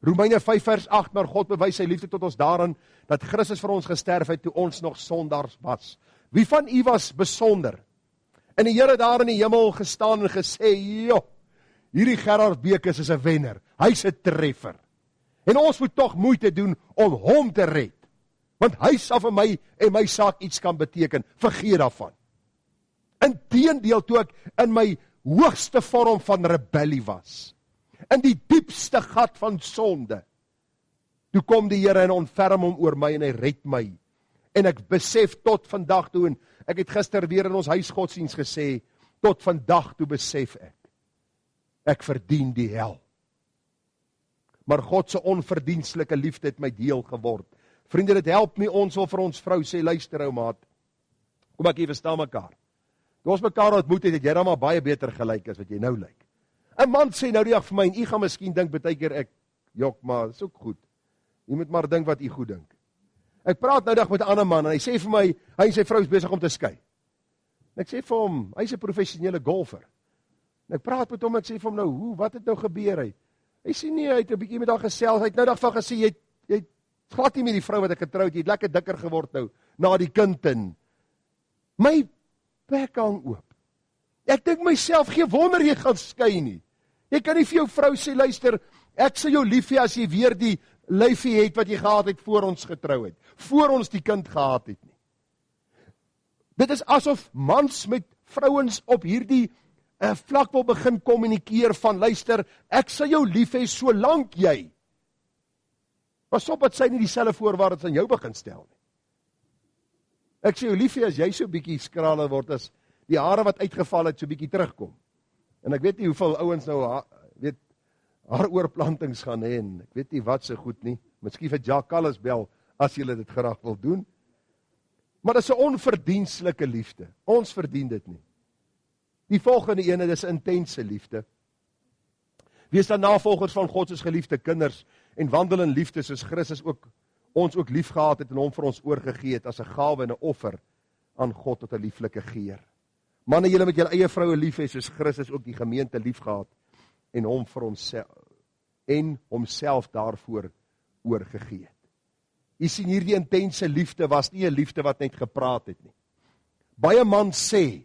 Romeine 5 vers 8, maar God bewys sy liefde tot ons daarin, dat Christus vir ons gesterf het toe ons nog sondaars was. Wie van u was besonder? En die Here daar in die hemel gestaan en gesê, joh, hierdie Gerard Bekes is 'n wenner, hy's 'n treffer. En ons moet tog moeite doen om hom te red, want hy sal vir my en my saak iets kan beteken, vergeet daarvan. Inteendeel, toe ek in my hoogste vorm van rebellie was, in die diepste gat van sonde, toe kom die Here en ontferm hom oor my en hy red my. En ek besef tot vandag toe, en ek het gister weer in ons huisgodsdiens gesê, tot vandag toe besef ek verdien die hel. Maar God se onverdienstelike liefde het my deel geword. Vriende, dit help nie ons of vir ons vrou sê, luister ou maat, kom ek hier verstaan mekaar. Toe ons mekaar ontmoet het jy dan maar baie beter gelyk as wat jy nou lyk. 'n Man sê nou die dag vir my, en u gaan miskien dink baie keer ek jok, maar is ook goed. Jy moet maar dink wat u goed dink. Ek praat nou dag met 'n ander man en hy sê vir my, hy en sy vrou is besig om te skei. En ek sê vir hom, hy's 'n professionele golfer. En ek praat met hom en ek sê vir hom nou, wat het nou gebeur? Hy sê nee, hy het 'n bietjie met haar gesels. Hy het nou dag van gesê jy het glad nie met die vrou wat ek getroud, jy het lekker dikker geword nou na die kind in. My bek hang oop. Ek dink myself, geen wonder jy gaan skei nie. Jy kan nie vir jou vrou sê, luister, ek sal jou lief hê as jy weer die lyfie het wat jy gehad het voor ons getrou het, voor ons die kind gehad het nie. Dit is asof mans met vrouens op hierdie vlak wil begin kommunikeer van, luister, ek sal jou lief hê solank jy. Pas op dat sy nie dieselfde voorwaardes aan jou begin stel nie. Ek sê jou lief hê as jy so bietjie skraler word, as die hare wat uitgeval het so bietjie terugkom. En ek weet nie hoeveel ouens nou haaroorplantings gaan hê, en ek weet nie wat so goed nie. Miskien vir Jacques Callis bel, as julle dit graag wil doen. Maar dit is 'n onverdienstelike liefde. Ons verdien dit nie. Die volgende ene, dis 'n intense liefde. Wees dan navolgers van God soos geliefde kinders, en wandel in liefde soos Christus ons ook lief gehad het en hom vir ons oorgegee het as 'n gawe en 'n offer aan God tot 'n lieflike geur. Manne, julle moet julle eie vroue lief hê soos Christus ook die gemeente lief gehad en hom vir homself daarvoor oorgegee het. Jy sien, hierdie intense liefde was nie 'n liefde wat net gepraat het nie. Baie mans sê,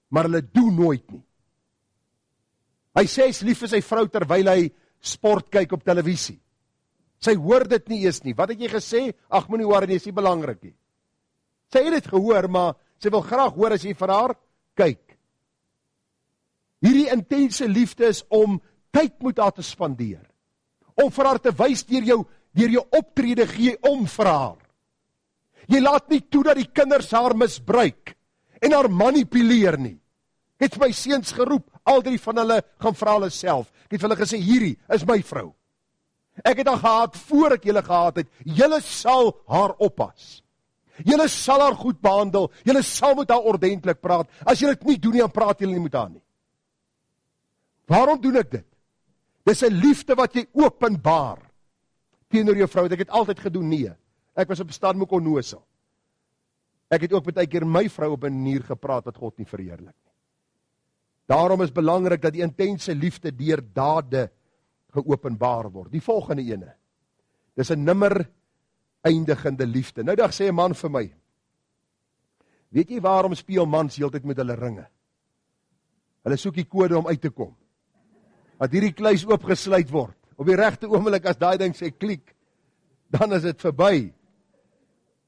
maar hulle doen nooit nie. Hy sê hy's lief vir sy vrou terwyl hy sport kyk op televisie. Sy hoor dit nie eens nie. Wat het jy gesê? Ag, moenie hoor nie, is nie belangrik nie. Sy het dit gehoor, maar sy wil graag hoor as jy vir haar kyk. Hierdie intense liefde is om tyd met haar te spandeer. Om vir haar te wys deur jou optrede gee jy om vir haar. Jy laat nie toe dat die kinders haar misbruik en haar manipuleer nie. Ek het my seuns geroep, al 3 van hulle gaan vra hulle self. Ek het vir hulle gesê, hierdie is my vrou. Ek het haar gehad voor ek julle gehad het. Julle sal haar oppas. Julle sal haar goed behandel. Julle sal met haar ordentlik praat. As julle dit nie doen nie, dan praat julle nie met haar nie. Waarom doen ek dit? Dis 'n liefde wat jy openbaar teenoor jou vrou. Ek het altyd gedoen nee. Ek was op staan met onnosel. Ek het ook baie keer my vrou op 'n manier gepraat wat God nie verheerlik nie. Daarom is belangrik dat die intense liefde deur dade geopenbaar word. Die volgende ene. Dis 'n nimmer eindigende liefde. Nou dag sê 'n man vir my, weet jy waarom speel mans heeltyd met hulle ringe? Hulle soek die kode om uit te kom. Dat hierdie kluis oopgesluit word. Op die regte oomblik as daai ding sê klik, dan is dit verby.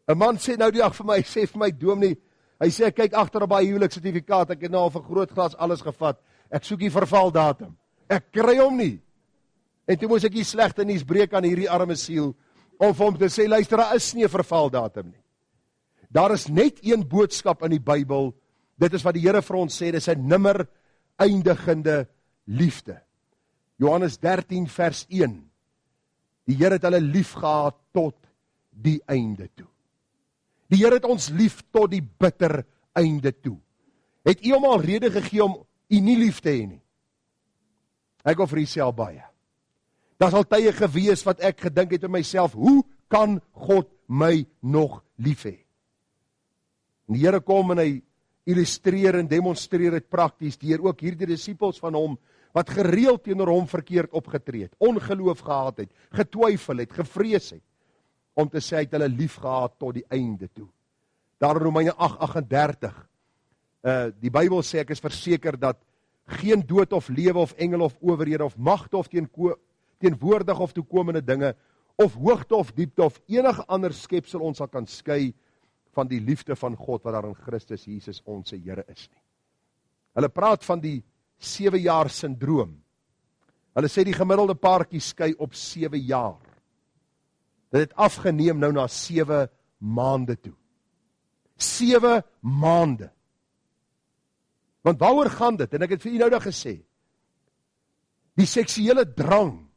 'n Man sê nou die dag vir my, hy sê vir my dominee, hy sê ek kyk agter op daai huweliksertifikaat, ek het nou al vir groot glas alles gevat. Ek soek die vervaldatum. Ek kry hom nie. En toe moes ek die slegte nuus breek aan hierdie arme siel om vir hom te sê, luister, daar is nie 'n vervaldatum nie. Daar is net een boodskap in die Bybel. Dit is wat die Here vir ons sê, dis 'n nimmer eindigende liefde. Johannes 13 vers 1. Die Here het hulle lief gehad tot die einde toe. Die Here het ons lief tot die bitter einde toe. Het U hom al rede gegee om U nie lief te hê nie? Ek wil vir U sê al baie. Daar's al tye gewees wat ek gedink het in myself, hoe kan God my nog lief hê? En die Here kom en hy illustreer en demonstreer dit prakties deur ook hierdie disippels van hom wat gereeld teenoor hom verkeerd opgetree het, ongeloof gehad het, getwyfel het, gevrees het, om te sê hy het hulle lief gehad tot die einde toe. Daar in Romeine 8:38, die Bybel sê, ek is verseker dat geen dood of lewe of engel of owerhede of magte of teenwoordig of toekomende dinge, of hoogte of diepte of enige ander skepsel ons sal kan skei van die liefde van God wat daar in Christus Jesus ons Here is nie. Hulle praat van die 7 jaar syndroom. Hulle sê die gemiddelde paartjie skei op 7 jaar. Dit het afgeneem nou na 7 maande toe. 7 maande. Want waaroor gaan dit? En ek het vir u nou dag gesê, die seksuele drang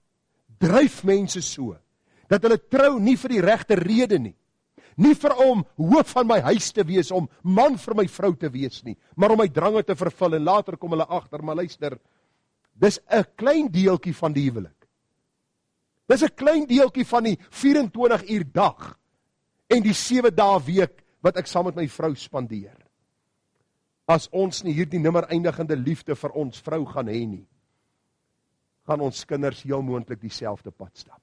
dryf mense so, dat hulle trou nie vir die regte rede nie. Nie vir om hoof van my huis te wees, om man vir my vrou te wees nie, maar om my drange te vervul, en later kom hulle agter, maar luister, dis 'n klein deeltjie van die huwelik. Dis 'n klein deeltjie van die 24 uur dag, en die 7 dae week, wat ek saam met my vrou spandeer. As ons nie hierdie nimmer eindigende liefde vir ons vrou gaan hê nie, gaan ons kinders heel moontlik dieselfde pad stap.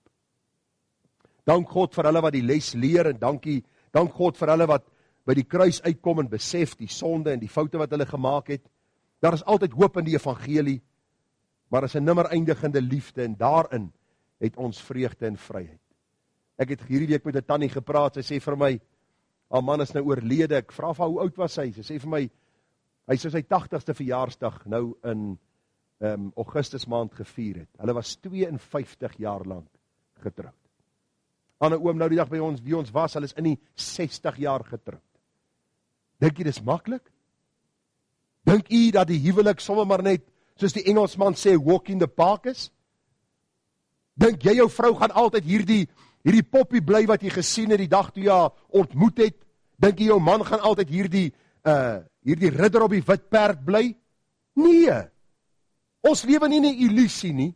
Dank God vir hulle wat die les leer, en dank God vir hulle wat by die kruis uitkom en besef die sonde en die foute wat hulle gemaak het. Daar is altyd hoop in die evangelie, maar is 'n nimmer eindigende liefde, en daarin het ons vreugde en vryheid. Ek het hierdie week met 'n tannie gepraat, sy sê vir my, haar man is nou oorlede, ek vra vir haar, hoe oud was hy? Sy sê vir my, hy sou sy 80ste verjaarsdag nou in Augustus maand gevier het. Hulle was 52 jaar lank getroud. Ander oom nou die dag by ons, wie ons was, hulle is in die 60 jaar getroud. Dink jy dis maklik? Dink jy dat die huwelik sommer maar net, soos die Engelsman sê, walk in the park is? Dink jy jou vrou gaan altyd hierdie poppie bly wat jy gesien het die dag toe jy haar ontmoet het? Dink jy jou man gaan altyd hierdie ridder op die wit perd bly? Nee. Ons lewe nie in 'n illusie nie,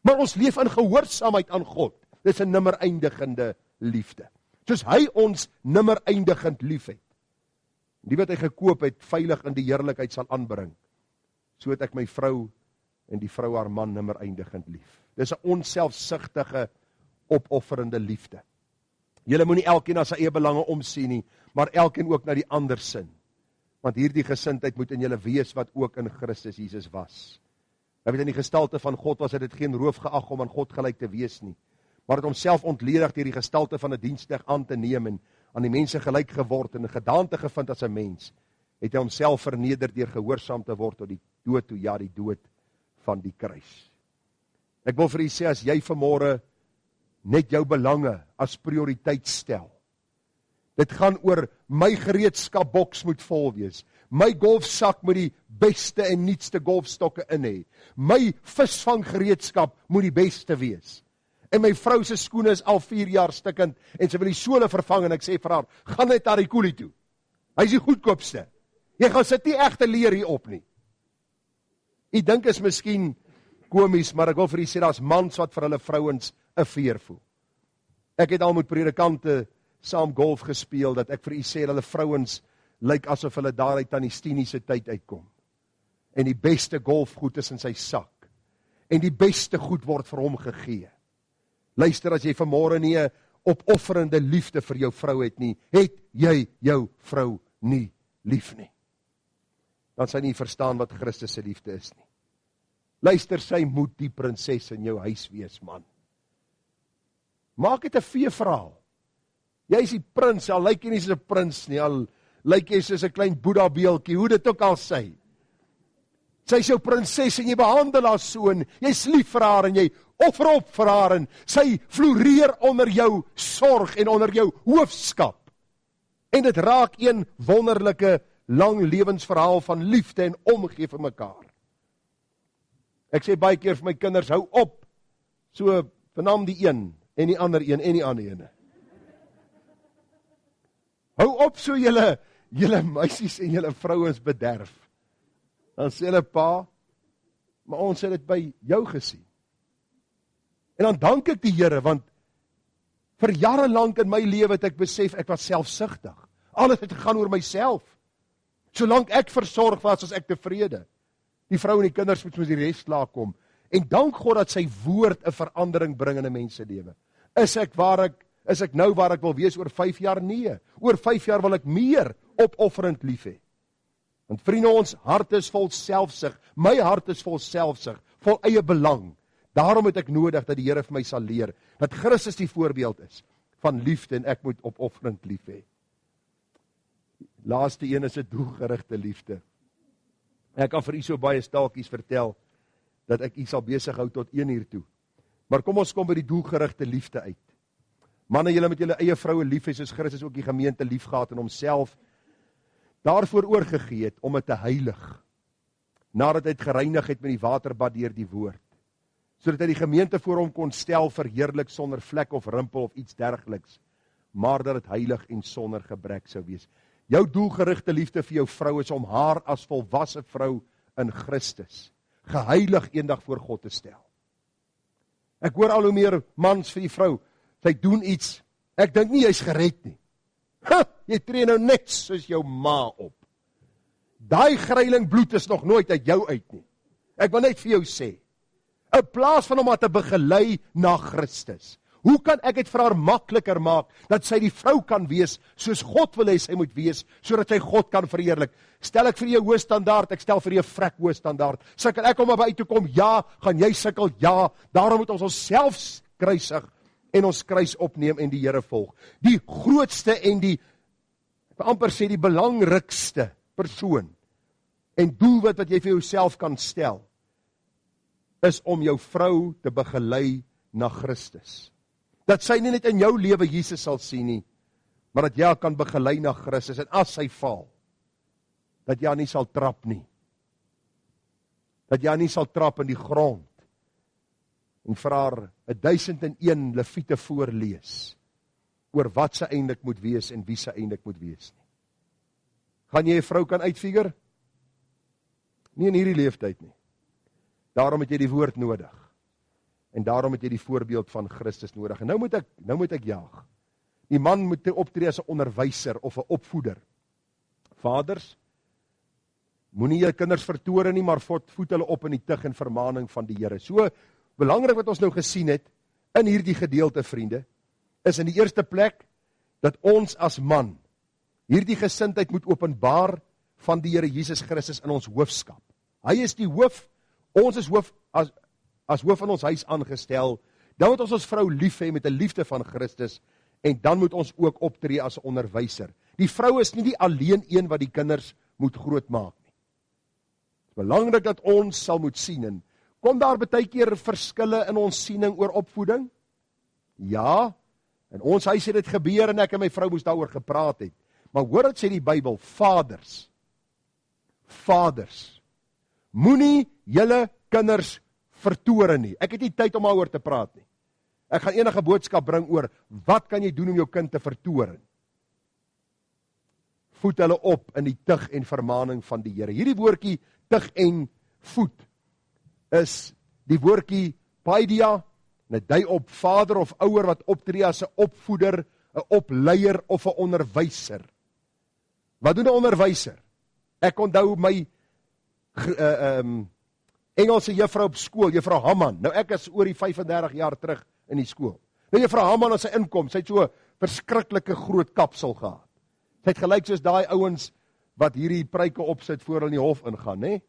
maar ons leef in gehoorsaamheid aan God. Dit is 'n nimmer eindigende liefde. Soos hy ons nimmer eindigend lief het. Die wat hy gekoop het, veilig in die heerlikheid sal aanbring. So het ek my vrou en die vrou haar man nimmer eindigend lief. Dis 'n onselfsugtige, opofferende liefde. Julle moenie elkeen na sy eie belange omsien nie, maar elkeen ook na die ander sin. Want hierdie gesindheid moet in julle wees wat ook in Christus Jesus was. Hy het in die gestalte van God was, het dit geen roof geag om aan God gelyk te wees nie, maar het homself ontledig deur die gestalte van 'n diensknegt aan te neem en aan die mense gelyk geword en 'n gedaante gevind as 'n mens, het hy homself verneder deur gehoorsaam te word tot die dood toe, ja, die dood van die kruis. Ek wil vir u sê, as jy vanmôre net jou belange as prioriteit stel, dit gaan oor my gereedskapboks moet vol wees, my golfsak moet die beste en nuutste golfstokke in hê, my visvanggereedskap moet die beste wees, en my vrou se skoene is al 4 jaar stikkend, en sy wil die sole vervang, en ek sê vir haar, gaan net daar die koelie toe, hy is die goedkoopste, jy gaan sit nie egte leer hier op nie. Ek dink is miskien komies, maar ek wil vir u sê, daar's mans wat vir hulle vrouens 'n veer voel. Ek het al met predikante saam golf gespeel, dat ek vir u sê, hulle vrouens lyk asof hulle daar uit aan die Stiniese tyd uitkom. En die beste golfgoed is in sy sak. En die beste goed word vir hom gegee. Luister, as jy vanmôre nie 'n opofferende liefde vir jou vrou het nie, het jy jou vrou nie lief nie. Dan sal jy nie verstaan wat Christus se liefde is nie. Luister, sy moet die prinses in jou huis wees, man. Maak dit 'n feesverhaal. Jy is die prins, al lyk jy nie soos 'n prins nie, al lyk jy soos 'n klein Boeddha beeldjie, hoe dit ook al sy. Sy is jou prinses en jy behandel haar so en jy is lief vir haar en jy offer op vir haar en sy floreer onder jou sorg en onder jou hoofskap. En dit raak een wonderlike lang lewensverhaal van liefde en omgee vir mekaar. Ek sê baie keer vir my kinders, hou op, so vanaand die een en die ander een en die ander ene. Hou op so julle meisies en julle vrouens bederf. Dan sê hulle, pa, maar ons het dit by jou gesien. En dan dank ek die Here, want vir jare lank in my lewe het ek besef, ek was selfsugtig. Alles het gegaan oor myself. Solank ek versorg was, was ek tevrede. Die vrou en die kinders moet soos die res klaarkom. En dank God dat sy woord 'n verandering bring in 'n mens se lewe. Is ek nou waar ek wil wees oor 5 jaar? Nee. Oor 5 jaar wil ek meer opofferend lief hê. Want vriende, ons hart is vol selfsug. My hart is vol selfsug, vol eie belang. Daarom het ek nodig dat die Here vir my sal leer, dat Christus die voorbeeld is van liefde en ek moet opofferend lief hê. Laaste een is 'n doelgerigte liefde. Ek kan vir u so baie staaltjies vertel, dat ek u sal besig hou tot 1 uur toe. Maar kom ons kom by die doelgerigte liefde uit. Manne, julle met julle eie vroue lief hê, soos Christus ook die gemeente lief gehad en homself daarvoor oorgegee het om dit te heilig, nadat hy het gereinig het met die waterbad deur die woord, sodat hy die gemeente voor hom kon stel verheerlik sonder vlek of rimpel of iets dergeliks, maar dat dit heilig en sonder gebrek sou wees. Jou doelgerigte liefde vir jou vrou is om haar as volwasse vrou in Christus geheilig eendag voor God te stel. Ek hoor al hoe meer mans vir die vrou, sy doen iets, ek dink nie jy's gered nie. Jy tree nou net soos jou ma op. Daai greiling bloed is nog nooit uit jou uit nie. Ek wil net vir jou sê, in plaas van om haar te begelei na Christus, hoe kan ek dit vir haar makliker maak, dat sy die vrou kan wees, soos God wil hê sy moet wees, sodat sy God kan verheerlik? Stel ek vir jou hoë standaard, ek stel vir jou vrek hoë standaard. Sukkel ek om by te kom? Ja. Gaan jy sukkel? Ja. Daarom moet ons onsself kruisig en ons kruis opneem en die Here volg. Die grootste en ek wil amper sê die belangrikste persoon en doelwit wat jy vir jouself kan stel, is om jou vrou te begelei na Christus. Dat sy nie net in jou lewe Jesus sal sien nie, maar dat jy haar kan begelei na Christus, en as sy val, dat jy haar nie sal trap nie. Dat jy haar nie sal trap in die grond, en vir haar 1001 Leviete voorlees, oor wat sy eintlik moet wees, en wie sy eintlik moet wees nie. Gaan jy 'n vrou kan uitfigure? Nie in hierdie leeftyd nie. Daarom het jy die woord nodig. En daarom het jy die voorbeeld van Christus nodig. En nou moet ek jaag. Die man moet optree as 'n onderwyser of 'n opvoeder. Vaders, moenie jou kinders vertoore nie, maar voed hulle op in die tug en vermaning van die Here. So belangrik wat ons nou gesien het in hierdie gedeelte, vriende, is in die eerste plek dat ons as man hierdie gesindheid moet openbaar van die Here Jesus Christus in ons hoofskap. Hy is die hoof, ons is hoof as hoof van ons huis aangestel. Dan moet ons vrou lief hê met 'n liefde van Christus, en dan moet ons ook optree as 'n onderwyser. Die vrou is nie die alleen een wat die kinders moet grootmaak nie. Dit is belangrik dat ons sal moet sien, en kom daar baie keer verskille in ons siening oor opvoeding? Ja, in ons huis het dit gebeur, en ek en my vrou moes daaroor gepraat het. Maar hoor wat sê die Bybel, vaders, moenie julle kinders vertore nie. Ek het nie tyd om daaroor te praat nie. Ek gaan enige boodskap bring oor, wat kan jy doen om jou kind te vertoor? Voed hulle op in die tug en vermaning van die Here. Hierdie woordjie, tug en voed, is die woordjie paidia, en dit dui op vader of ouer wat optree as 'n opvoeder, 'n opleier of 'n onderwyser. Wat doen 'n onderwyser? Ek onthou my Engelse juffrou op skool, juffrou Hamman. Nou ek is oor die 35 jaar terug in die skool. Nou juffrou Haman as sy inkom, sy het so 'n verskriklike groot kapsel gehad. Sy het gelyk soos daai ouens wat hierdie pryke opsit voor hulle in die hof ingaan, né?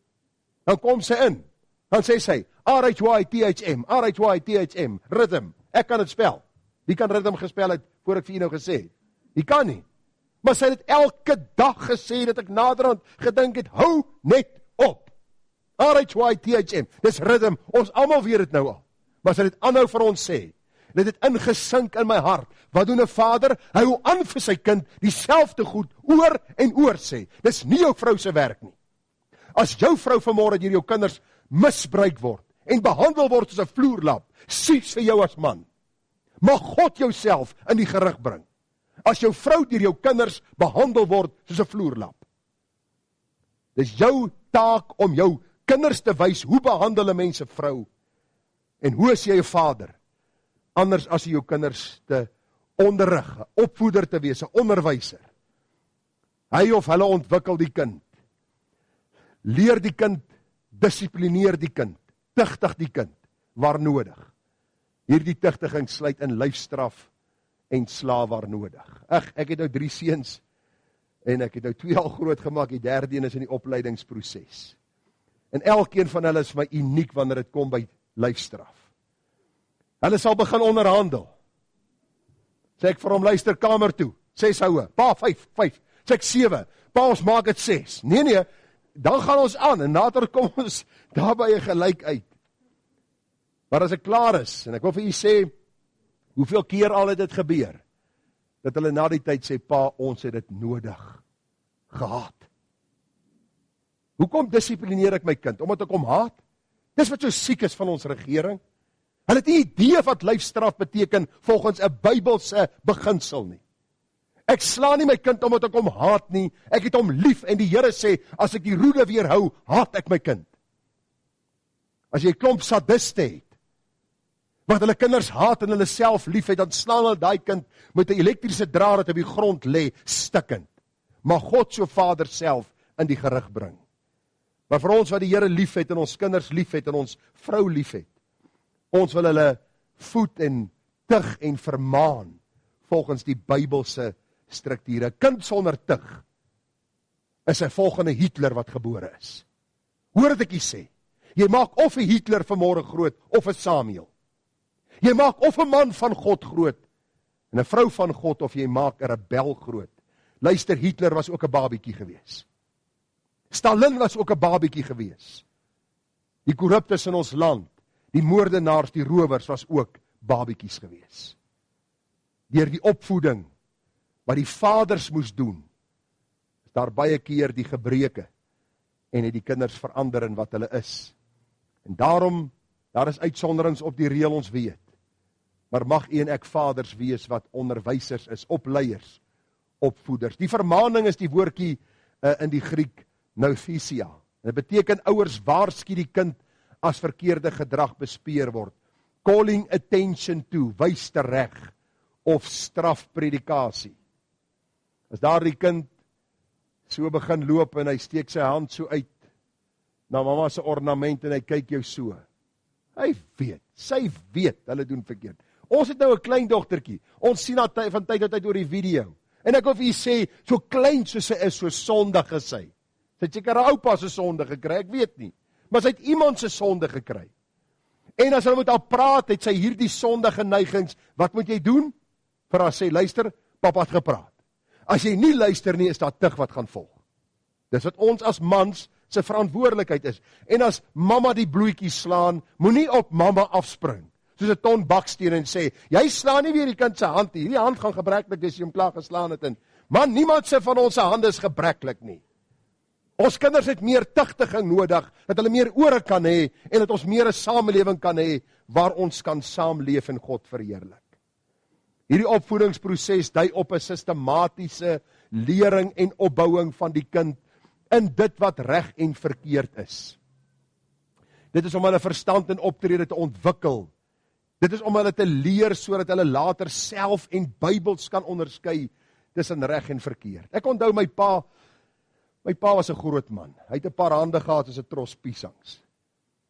Dan kom sy in. Dan sê sy, R-H-Y-T-H-M, R-H-Y-T-H-M, rhythm. Ek kan dit spel. Wie kan rhythm gespel het voor ek vir nou gesê het? Wie kan nie. Maar sy het dit elke dag gesê dat ek naderhand gedink het, hou net op. R-H-Y-T-H-M, dis rhythm, ons almal weet dit nou al. Maar sy het dit aanhou vir ons sê. Dit het ingesink in my hart. Wat doen 'n vader? Hy hou aan vir sy kind dieselfde goed oor en oor sê. Dis nie jou vrou se werk nie. As jou vrou vanmôre deur jou kinders misbruik word en behandel word soos 'n vloerlap, sies vir jou as man. Mag God jouself in die gerig bring. As jou vrou deur jou kinders behandel word soos 'n vloerlap. Dis jou taak om jou kinders te wys hoe behandel 'n mens 'n vrou en hoe is jy 'n vader? Anders as jy jou kinders te onderrig, 'n opvoeder te wees, 'n onderwyser. Hy of hulle ontwikkel die kind. Leer die kind, dissiplineer die kind, tigtig die kind, waar nodig. Hierdie tigtiging sluit in lyfstraf en slaaf waar nodig. Ek het nou 3 seuns, en ek het nou 2 al groot gemaak, die 3de een is in die opleidingsproses. En elkeen van hulle is my uniek wanneer dit kom by lyfstraf. Hulle sal begin onderhandel. Sê ek vir hom, luister kamer toe, 6 houe, pa 5, sê ek 7, pa ons maak dit 6. Nee, dan gaan ons aan, en later kom ons daarby 'n gelyk uit. Maar as ek klaar is, en ek wil vir u sê, hoeveel keer al het dit gebeur, dat hulle na die tyd sê, pa, ons het dit nodig gehad. Hoekom dissiplineer ek my kind? Omdat ek hom haat? Dis wat so siek is van ons regering. Hulle het nie idee wat lyfstraf beteken volgens 'n Bybelse beginsel nie. Ek slaan nie my kind omdat ek hom haat nie, ek het hom lief en die Here sê, as ek die roede weerhou, haat ek my kind. As jy 'n klomp sadiste het, wat hulle kinders haat en hulle self lief het, dan slaan hulle daai kind met 'n elektriese draad wat op die grond lê, stikkend. Mag God so Vader self in die gerig bring. Maar vir ons wat die Here lief het en ons kinders lief het en ons vrou lief het, ons wil hulle voed en tig en vermaan volgens die Bybelse strukture. Kind sonder tig is 'n volgende Hitler wat gebore is. Hoor wat ek hier sê. Jy maak of 'n Hitler vanmôre groot of 'n Samuel. Jy maak of 'n man van God groot en 'n vrou van God, of jy maak 'n rebel groot. Luister, Hitler was ook 'n babietjie gewees. Stalin was ook 'n babietjie gewees. Die korruptes in ons land, die moordenaars, die rowers was ook babietjies gewees. Deur die opvoeding wat die vaders moes doen, is daar baie keer die gebreke en het die kinders verander in wat hulle is. En daarom, daar is uitsonderings op die reël, ons weet. Maar mag u en ek vaders wees wat onderwysers is, opleiers, opvoeders. Die vermaning is die woordjie in die Griek nouthesia. Dit beteken ouers waarsku die kind as verkeerde gedrag bespeer word. Calling attention to, wys te reg, of strafpredikasie. As daar die kind so begin loop en hy steek sy hand so uit na mamma se ornament en hy kyk jou so. Hy weet, sy weet, hulle doen verkeerd. Ons het nou 'n klein dogtertjie. Ons sien haar van tyd tot tyd oor die video. En ek wil vir u sê, so klein soos sy is, so sondig is sy. Sy het seker haar oupa se sonde gekry, ek weet nie. Maar sy het iemand se sonde gekry. En as hulle met haar praat, het sy hierdie sondige neigings. Wat moet jy doen? Vir haar sê, luister, papa het gepraat. As jy nie luister nie, is daar tig wat gaan volg. Dis wat ons as mans se verantwoordelikheid is. En as mamma die bloetjie slaan, moenie op mamma afspring. Soos 'n ton baksteen en sê, jy slaan nie weer die kind se hand nie. Hierdie hand gaan gebreklik wees as jy hom klaar geslaan het. Man, niemand se van ons se hande is gebreklik nie. Ons kinders het meer tigtiging nodig, dat hulle meer ore kan hê en dat ons meer 'n samelewing kan hê waar ons kan saamleef en God verheerlik. Hierdie opvoedingsproses dui op 'n sistematiese lering en opbouing van die kind in dit wat reg en verkeerd is. Dit is om hulle verstand en optrede te ontwikkel. Dit is om hulle te leer sodat hulle later self en Bybels kan onderskei tussen reg en verkeerd. Ek onthou my pa was 'n groot man. Hy het 'n paar hande gehad soos 'n tros piesangs.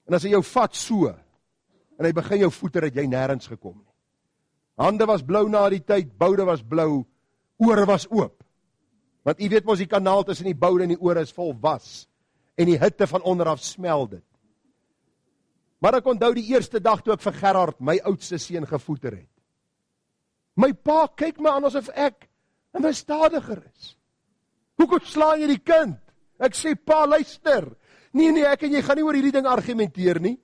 En as hy jou vat so en hy begin jou voeter, het jy nêrens gekom nie. Hande was blou na die tyd, boude was blou, ore was oop. Want u weet mos die kanaal tussen die boude en die ore is vol was, en die hitte van onderaf smel dit. Maar ek onthou die eerste dag toe ek vir Gerard, my oudste seun, gevoeter het. My pa kyk my aan asof ek 'n misdadiger is. Hoekom slaan jy die kind? Ek sê, pa, luister. Nee, ek en jy gaan nie oor hierdie ding argumenteer nie.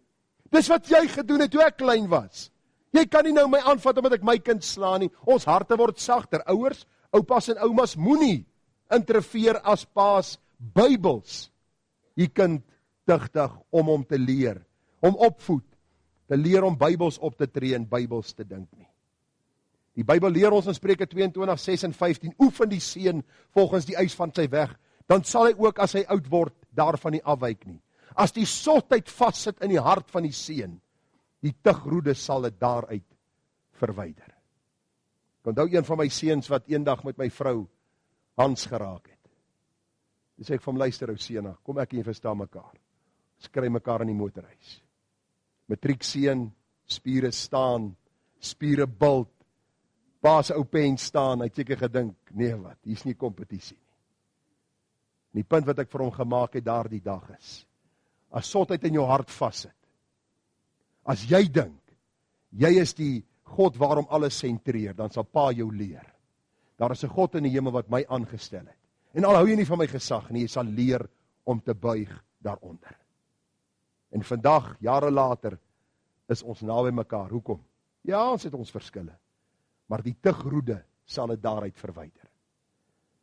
Dis wat jy gedoen het toe ek klein was. Jy kan nie nou my aanvat omdat ek my kind slaan nie. Ons harte word sagter. Ouers, oupas en oumas moenie interfereer as paas Bybels. Die kind tugtig om hom te leer, om opvoed, te leer om Bybels op te tree en Bybels te dink nie. Die Bybel leer ons in Spreuke 22, 6 en 15, oefen die seun volgens die eis van sy weg, dan sal hy ook as hy oud word, daarvan nie afwyk nie. As die sotheid vassit in die hart van die seun, die tugroede sal dit daaruit verwyder. Ek onthou een van my seuns wat eendag met my vrou Hans geraak het. Dis ek vir hom, luister ou seuna, kom ek en jy verstaan mekaar. Ons kry mekaar in die motorhuis. Matriek seun, spiere staan, spiere bult, pa se ou pen staan, hy het seker gedink, nee wat, hier's nie kompetisie nie. Die punt wat ek vir hom gemaak het daardie dag is, as sotheid in jou hart vassit, as jy dink, jy is die God waarom alles sentreer, dan sal pa jou leer. Daar is 'n God in die hemel wat my aangestel het. En al hou jy nie van my gesag nie, jy sal leer om te buig daaronder. En vandag, jare later, is ons naby mekaar. Hoekom? Ja, ons het ons verskille. Maar die tugroede sal dit daaruit verwyder.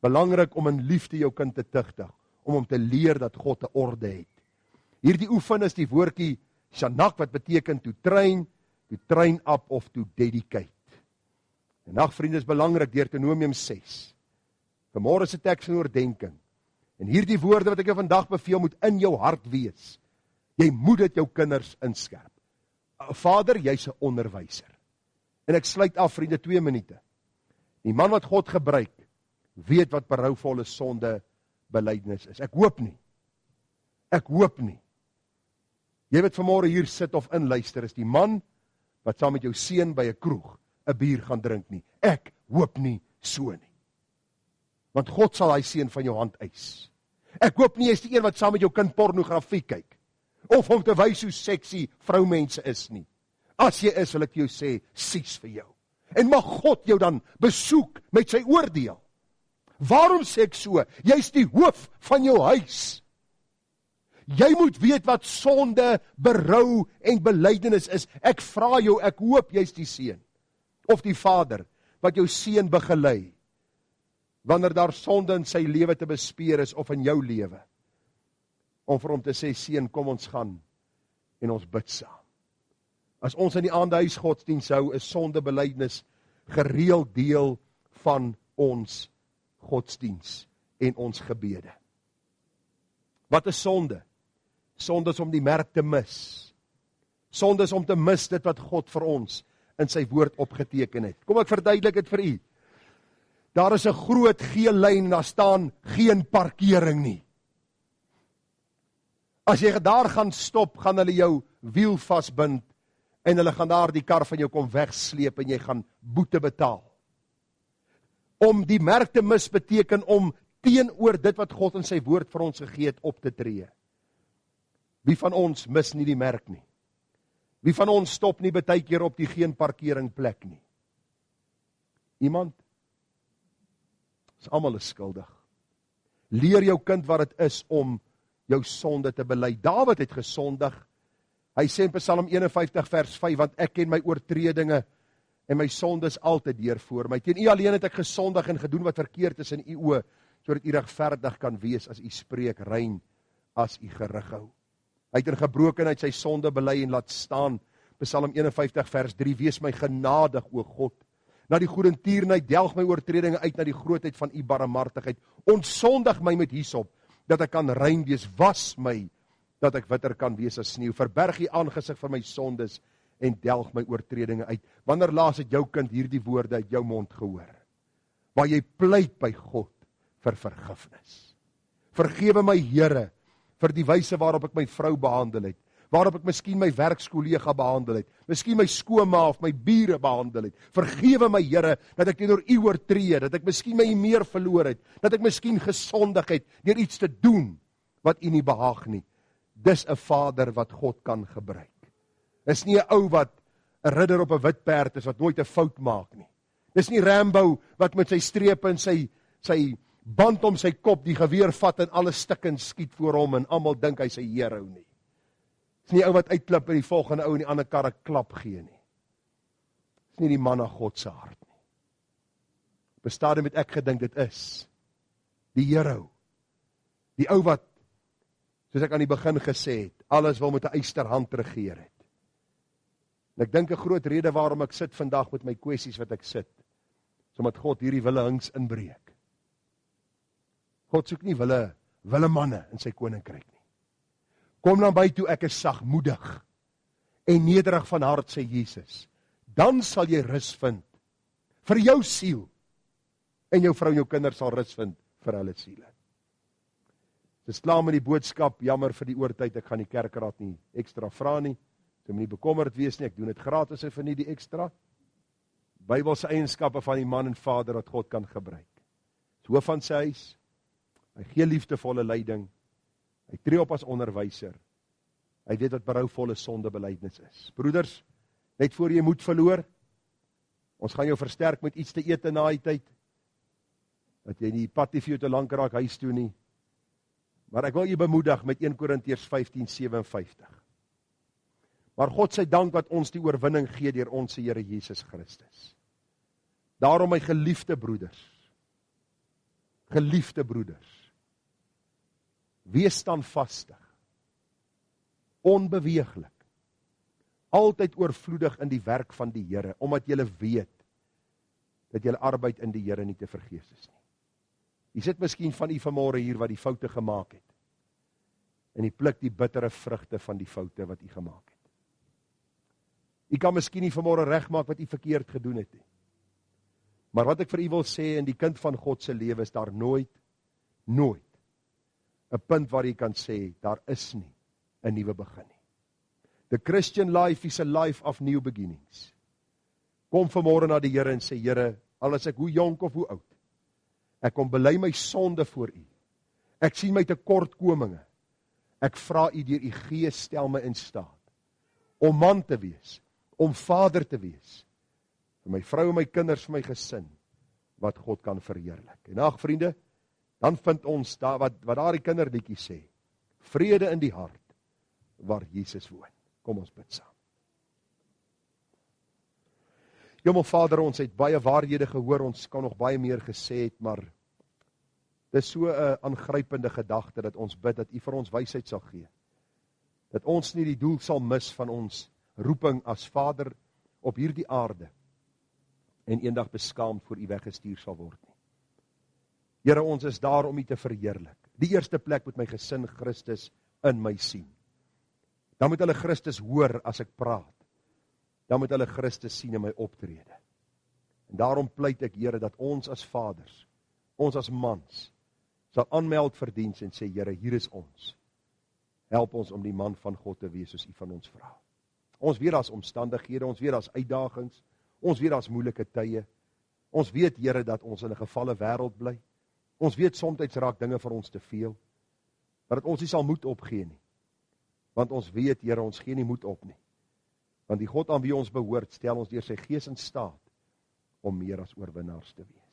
Belangrik om in liefde jou kind te tugtig, om hom te leer dat God 'n orde het. Hierdie oefen is die woordjie shanak wat beteken to train up of to dedicate. En nag vriende, is belangrik, Deuteronomium 6. Vanmôre se teks van oordeenking. En hierdie woorde wat ek jou vandag beveel moet in jou hart wees. Jy moet dit jou kinders inskerp. Vader, jy's 'n onderwyser. En ek sluit af, vriende, 2 minute. Die man wat God gebruik, weet wat berouvolle sonde belydenis is. Ek hoop nie. Jy wat vanmôre hier sit of inluister, is die man wat saam met jou seun by 'n kroeg 'n bier gaan drink nie. Ek hoop nie so nie. Want God sal hy seun van jou hand eis. Ek hoop nie jy is die een wat saam met jou kind pornografie kyk, of om te wys hoe seksie vroumense is nie. As jy is, wil ek jou sê, sies vir jou. En mag God jou dan besoek met sy oordeel. Waarom sê ek so? Jy's die hoof van jou huis. Jy moet weet wat sonde, berou en belydenis is. Ek vra jou, ek hoop jy's die seun of die vader wat jou seun begelei wanneer daar sonde in sy lewe te bespeer is of in jou lewe, om vir hom te sê, seun, kom ons gaan en ons bid saam. As ons in die aandehuis godsdiens hou, is sonde belydenis gereeld deel van ons godsdiens en ons gebede. Wat is sonde? Sonde is om die merk te mis. Sonde is om te mis dit wat God vir ons in sy woord opgeteken het. Kom ek verduidelik dit vir u. Daar is 'n groot geel lyn en daar staan geen parkering nie. As jy daar gaan stop, gaan hulle jou wiel vasbind en hulle gaan daar die kar van jou kom wegsleep en jy gaan boete betaal. Om die merk te mis beteken om teenoor dit wat God in sy woord vir ons gegee het op te tree. Wie van ons mis nie die merk nie? Wie van ons stop nie baie keer op die geen parkering plek nie? Iemand? Ons almal is skuldig. Leer jou kind wat dit is om jou sonde te bely. Dawid het gesondig. Hy sê in Psalm 51 vers 5, want ek ken my oortredinge en my sonde is altyd deur voor my. Teen u alleen het ek gesondig en gedoen wat verkeerd is in u oë, sodat u regverdig kan wees as u spreek, rein as u gerig hou. Hy het in gebrokenheid sy sonde bely en laat staan. Psalm 51 vers 3, wees my genadig, o God. Na die goedertierenheid delg my oortredinge uit, na die grootheid van u barmhartigheid. Ontsondig my met hyssop, dat ek kan rein wees. Was my, dat ek witter kan wees as sneeu. Verberg u aangesig vir my sondes en delg my oortredinge uit. Wanneer laas het jou kind hierdie woorde uit jou mond gehoor? Waar jy pleit by God vir vergifnis. Vergewe my, Here, vir die wyse waarop ek my vrou behandel het, waarop ek miskien my werkskollega behandel het, miskien my skoonma of my bure behandel het. Vergewe my Here, dat ek teenoor U oortree, dat ek miskien my meer verloor het, dat ek miskien gesondig het, deur iets te doen, wat U nie behaag nie. Dis 'n Vader wat God kan gebruik. Dis nie 'n ou wat 'n ridder op 'n wit perd is, wat nooit 'n fout maak nie. Dis nie Rambo, wat met sy strepe en sy band om sy kop die geweer vat en alle stukkend skiet voor hom en almal dink hy's 'n hero nie. Dis nie ou wat uitklip en die volgende ou in die ander kar 'n klap gee nie. Dis nie die man na God se hart nie. Op 'n stadium het ek gedink dit is die hero. Die ou wat, soos ek aan die begin gesê het, alles wil met 'n ysterhand regeer het. En ek dink 'n groot rede waarom ek sit vandag met my kwessies wat ek sit, is omdat God hierdie wille hings inbreek. God soek nie wille manne in sy koninkryk nie. Kom dan by toe ek is sagmoedig en nederig van hart, sê Jesus. Dan sal jy rus vind vir jou siel. En jou vrou en jou kinders sal rus vind vir hulle siele. Dis klaar met die boodskap, jammer vir die oortyd, ek gaan die kerkraad nie ekstra vra nie. Jy moet nie bekommerd wees nie, ek doen dit gratis en vir nie die ekstra. Bybelse eienskappe van die man en vader wat God kan gebruik. Dis hoof van sy huis, hy gee liefdevolle leiding, hy tree op as onderwyser, hy weet wat berouvolle sondebelydenis is. Broeders, net voor jy moed verloor, ons gaan jou versterk met iets te eet na die tyd, dat jy die pad nie vir jou te lank raak huis toe nie, maar ek wil jy bemoedig met 1 Korintiërs 15:57. Maar God sy dank wat ons die oorwinning gee deur ons Here Jesus Christus. Daarom my geliefde broeders, wees standvastig, onbeweeglik, altyd oorvloedig in die werk van die Here, omdat julle weet, dat julle arbeid in die Here nie te vergeefs is nie. Jy sit miskien van u vanmôre hier wat die foute gemaak het, en jy pluk die bittere vrugte van die foute wat u gemaak het. U kan miskien nie vanmôre regmaak wat u verkeerd gedoen het nie. Maar wat ek vir u wil sê, in die kind van God se lewe is daar nooit 'n punt waar jy kan sê, daar is nie 'n nuwe begin nie. The Christian life is a life of new beginnings. Kom vanmôre na die Here en sê, Here, al is ek hoe jonk of hoe oud, ek kom bely my sonde voor u. Ek sien my tekortkominge. Ek vra u deur u Gees, stel my in staat om man te wees, om vader te wees, vir my vrou en my kinders, vir my gesin, wat God kan verheerlik. En ag vriende, dan vind ons wat daar die kinderliedjie sê, vrede in die hart, waar Jesus woon. Kom ons bid saam. Vader, ons het baie waarhede gehoor, ons kan nog baie meer gesê het, maar dit is so 'n aangrypende gedagte, dat ons bid, dat u vir ons wysheid sal gee, dat ons nie die doel sal mis van ons roeping as Vader op hierdie aarde, en eendag beskaamd voor u weggestuur sal word nie. Here, ons is daar om u te verheerlik. Die eerste plek moet my gesin Christus in my sien. Dan moet hulle Christus hoor as ek praat. Dan moet hulle Christus sien in my optrede. En daarom pleit ek, Here, dat ons as vaders, ons as mans, sal aanmeld vir diens en sê, Here, hier is ons. Help ons om die man van God te wees, soos u van ons vra. Ons weet daar's omstandighede, ons weet daar's uitdagings, ons weet daar's moeilike tye. Ons weet, Here, dat ons in 'n gefalle wêreld bly. Ons weet soms raak dinge vir ons te veel, maar dat ons nie sal moed opgee nie. Want ons weet, Here, ons gee nie moed op nie. Want die God aan wie ons behoort, stel ons deur sy Gees in staat om meer as oorwinnaars te wees.